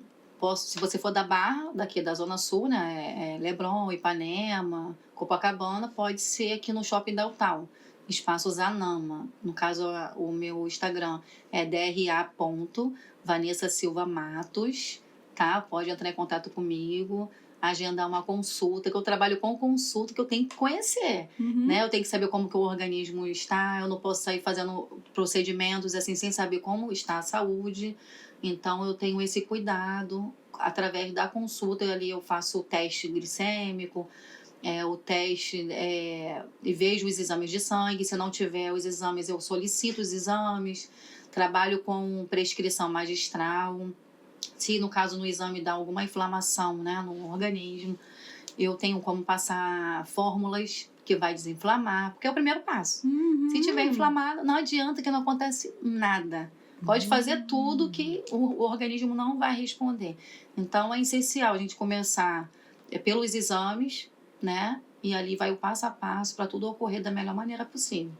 B: se você for da Barra, daqui da Zona Sul, né, Leblon, Ipanema, Copacabana, pode ser aqui no Shopping Downtown, Espaço Zanama. No caso, o meu Instagram é dra.vanessasilvamatos, tá? Pode entrar em contato comigo, agendar uma consulta, que eu trabalho com consulta, que eu tenho que conhecer, né? Eu tenho que saber como que o organismo está, eu não posso sair fazendo procedimentos assim, sem saber como está a saúde. Então, eu tenho esse cuidado, através da consulta, ali eu faço o teste glicêmico, o teste, e vejo os exames de sangue, se não tiver os exames, eu solicito os exames, trabalho com prescrição magistral, se no caso no exame dá alguma inflamação, né, no organismo, eu tenho como passar fórmulas que vai desinflamar, porque é o primeiro passo. Se tiver inflamado, não adianta, que não acontece nada. Pode fazer tudo que o organismo não vai responder. Então, é essencial a gente começar pelos exames, né? E ali vai o passo a passo para tudo ocorrer da melhor maneira possível.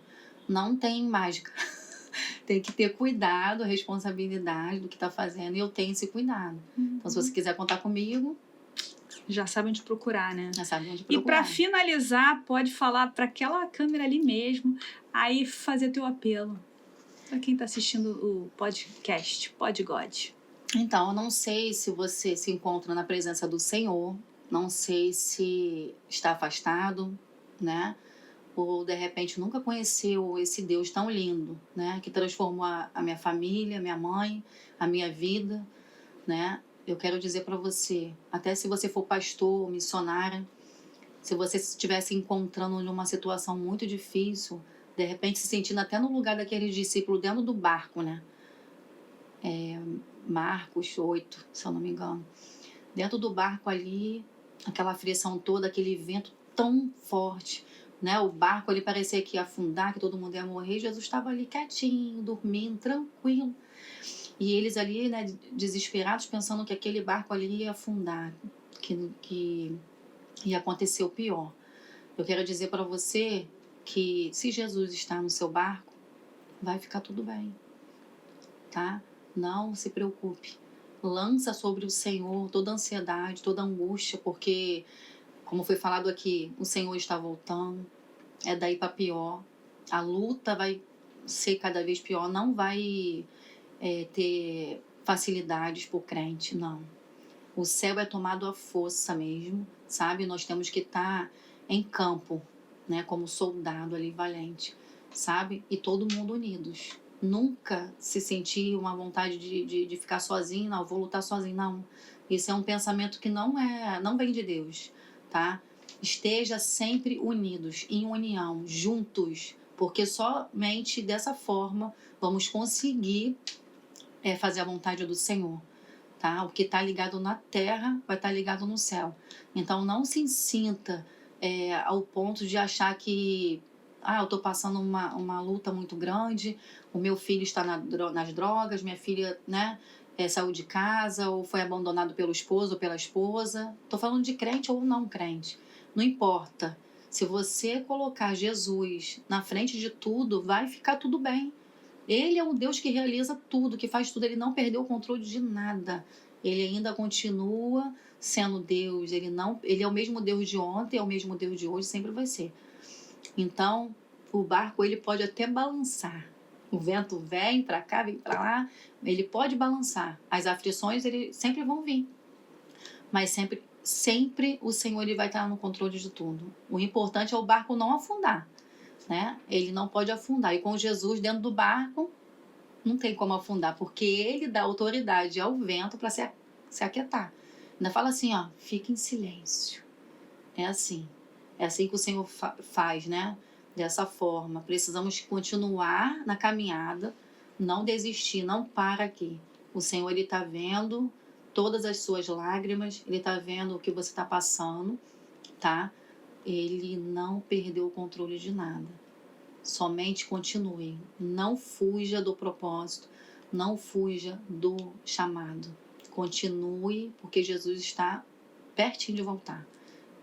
B: Não tem mágica. Tem que ter cuidado, responsabilidade do que está fazendo. E eu tenho esse cuidado. Então, se você quiser contar comigo...
A: Já sabe onde procurar, né?
B: Já sabe onde procurar.
A: E para finalizar, pode falar para aquela câmera ali mesmo, aí fazer teu apelo. Para quem está assistindo o podcast, PodGod.
B: Então, eu não sei se você se encontra na presença do Senhor, não sei se está afastado, né? Ou, de repente, nunca conheceu esse Deus tão lindo, né? Que transformou a minha família, minha mãe, a minha vida, né? Eu quero dizer para você, até se você for pastor, missionária, se você estiver se encontrando numa situação muito difícil, de repente se sentindo até no lugar daquele discípulo dentro do barco, né? Marcos 8, se eu não me engano. Dentro do barco ali, aquela aflição toda, aquele vento tão forte, né? O barco ali parecia que ia afundar, que todo mundo ia morrer. Jesus estava ali quietinho, dormindo, tranquilo. E eles ali, né, desesperados, pensando que aquele barco ali ia afundar, que ia acontecer o pior. Eu quero dizer para você que se Jesus está no seu barco, vai ficar tudo bem, tá? Não se preocupe. Lança sobre o Senhor toda a ansiedade, toda a angústia, porque, como foi falado aqui, o Senhor está voltando, é daí para pior. A luta vai ser cada vez pior, não vai ter facilidades por crente, não. O céu é tomado à força mesmo, sabe? Nós temos que estar em campo, né? Como soldado ali valente, sabe? E todo mundo unidos. Nunca se sentir uma vontade de ficar sozinho, não, vou lutar sozinho, não. Isso é um pensamento que não vem de Deus, tá? Esteja sempre unidos, em união, juntos, porque somente dessa forma vamos conseguir fazer a vontade do Senhor, tá? O que está ligado na terra vai estar ligado no céu. Então, não se sinta ao ponto de achar que eu estou passando uma luta muito grande, o meu filho está nas drogas, minha filha, né, saiu de casa ou foi abandonado pelo esposo ou pela esposa. Estou falando de crente ou não crente. Não importa. Se você colocar Jesus na frente de tudo, vai ficar tudo bem. Ele é um Deus que realiza tudo, que faz tudo. Ele não perdeu o controle de nada. Ele ainda continua sendo Deus. Ele é o mesmo Deus de ontem, é o mesmo Deus de hoje, sempre vai ser. Então, o barco ele pode até balançar. O vento vem para cá, vem para lá. Ele pode balançar. As aflições sempre vão vir. Mas sempre sempre o Senhor ele vai estar no controle de tudo. O importante é o barco não afundar, né? Ele não pode afundar. E com Jesus dentro do barco, não tem como afundar, porque ele dá autoridade ao vento para se aquietar. Ainda fala assim, ó, fica em silêncio. É assim que o Senhor faz, né? Dessa forma. Precisamos continuar na caminhada, não desistir, não para aqui. O Senhor, ele está vendo todas as suas lágrimas, ele está vendo o que você está passando, tá? Ele não perdeu o controle de nada. Somente continue. Não fuja do propósito, não fuja do chamado. Continue, porque Jesus está pertinho de voltar.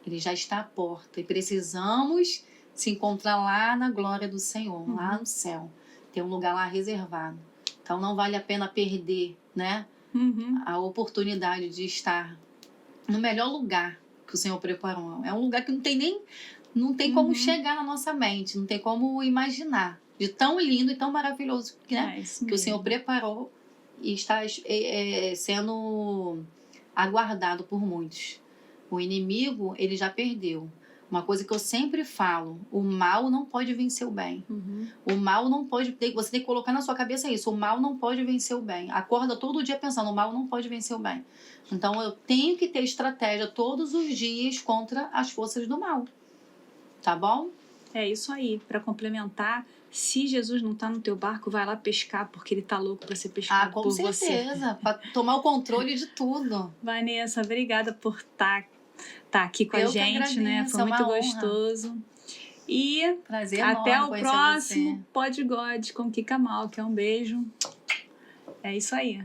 B: Ele já está à porta e precisamos se encontrar lá na glória do Senhor, lá no céu. Tem um lugar lá reservado. Então não vale a pena perder, né? A oportunidade de estar no melhor lugar que o Senhor preparou. É um lugar que não tem como chegar na nossa mente, não tem como imaginar. De tão lindo e tão maravilhoso, né? Que o Senhor preparou e está sendo aguardado por muitos. O inimigo, ele já perdeu. Uma coisa que eu sempre falo, o mal não pode vencer o bem. O mal não pode... Você tem que colocar na sua cabeça isso. O mal não pode vencer o bem. Acorda todo dia pensando, o mal não pode vencer o bem. Então, eu tenho que ter estratégia todos os dias contra as forças do mal. Tá bom?
A: É isso aí. Para complementar, se Jesus não está no teu barco, vai lá pescar, porque ele tá louco para ser pescado por você.
B: Com certeza. Para tomar o controle de tudo.
A: Vanessa, obrigada por estar aqui com a gente, né? Foi muito gostoso. E
B: prazer
A: até o próximo Pod God com Kika Malka. Um beijo. É isso aí.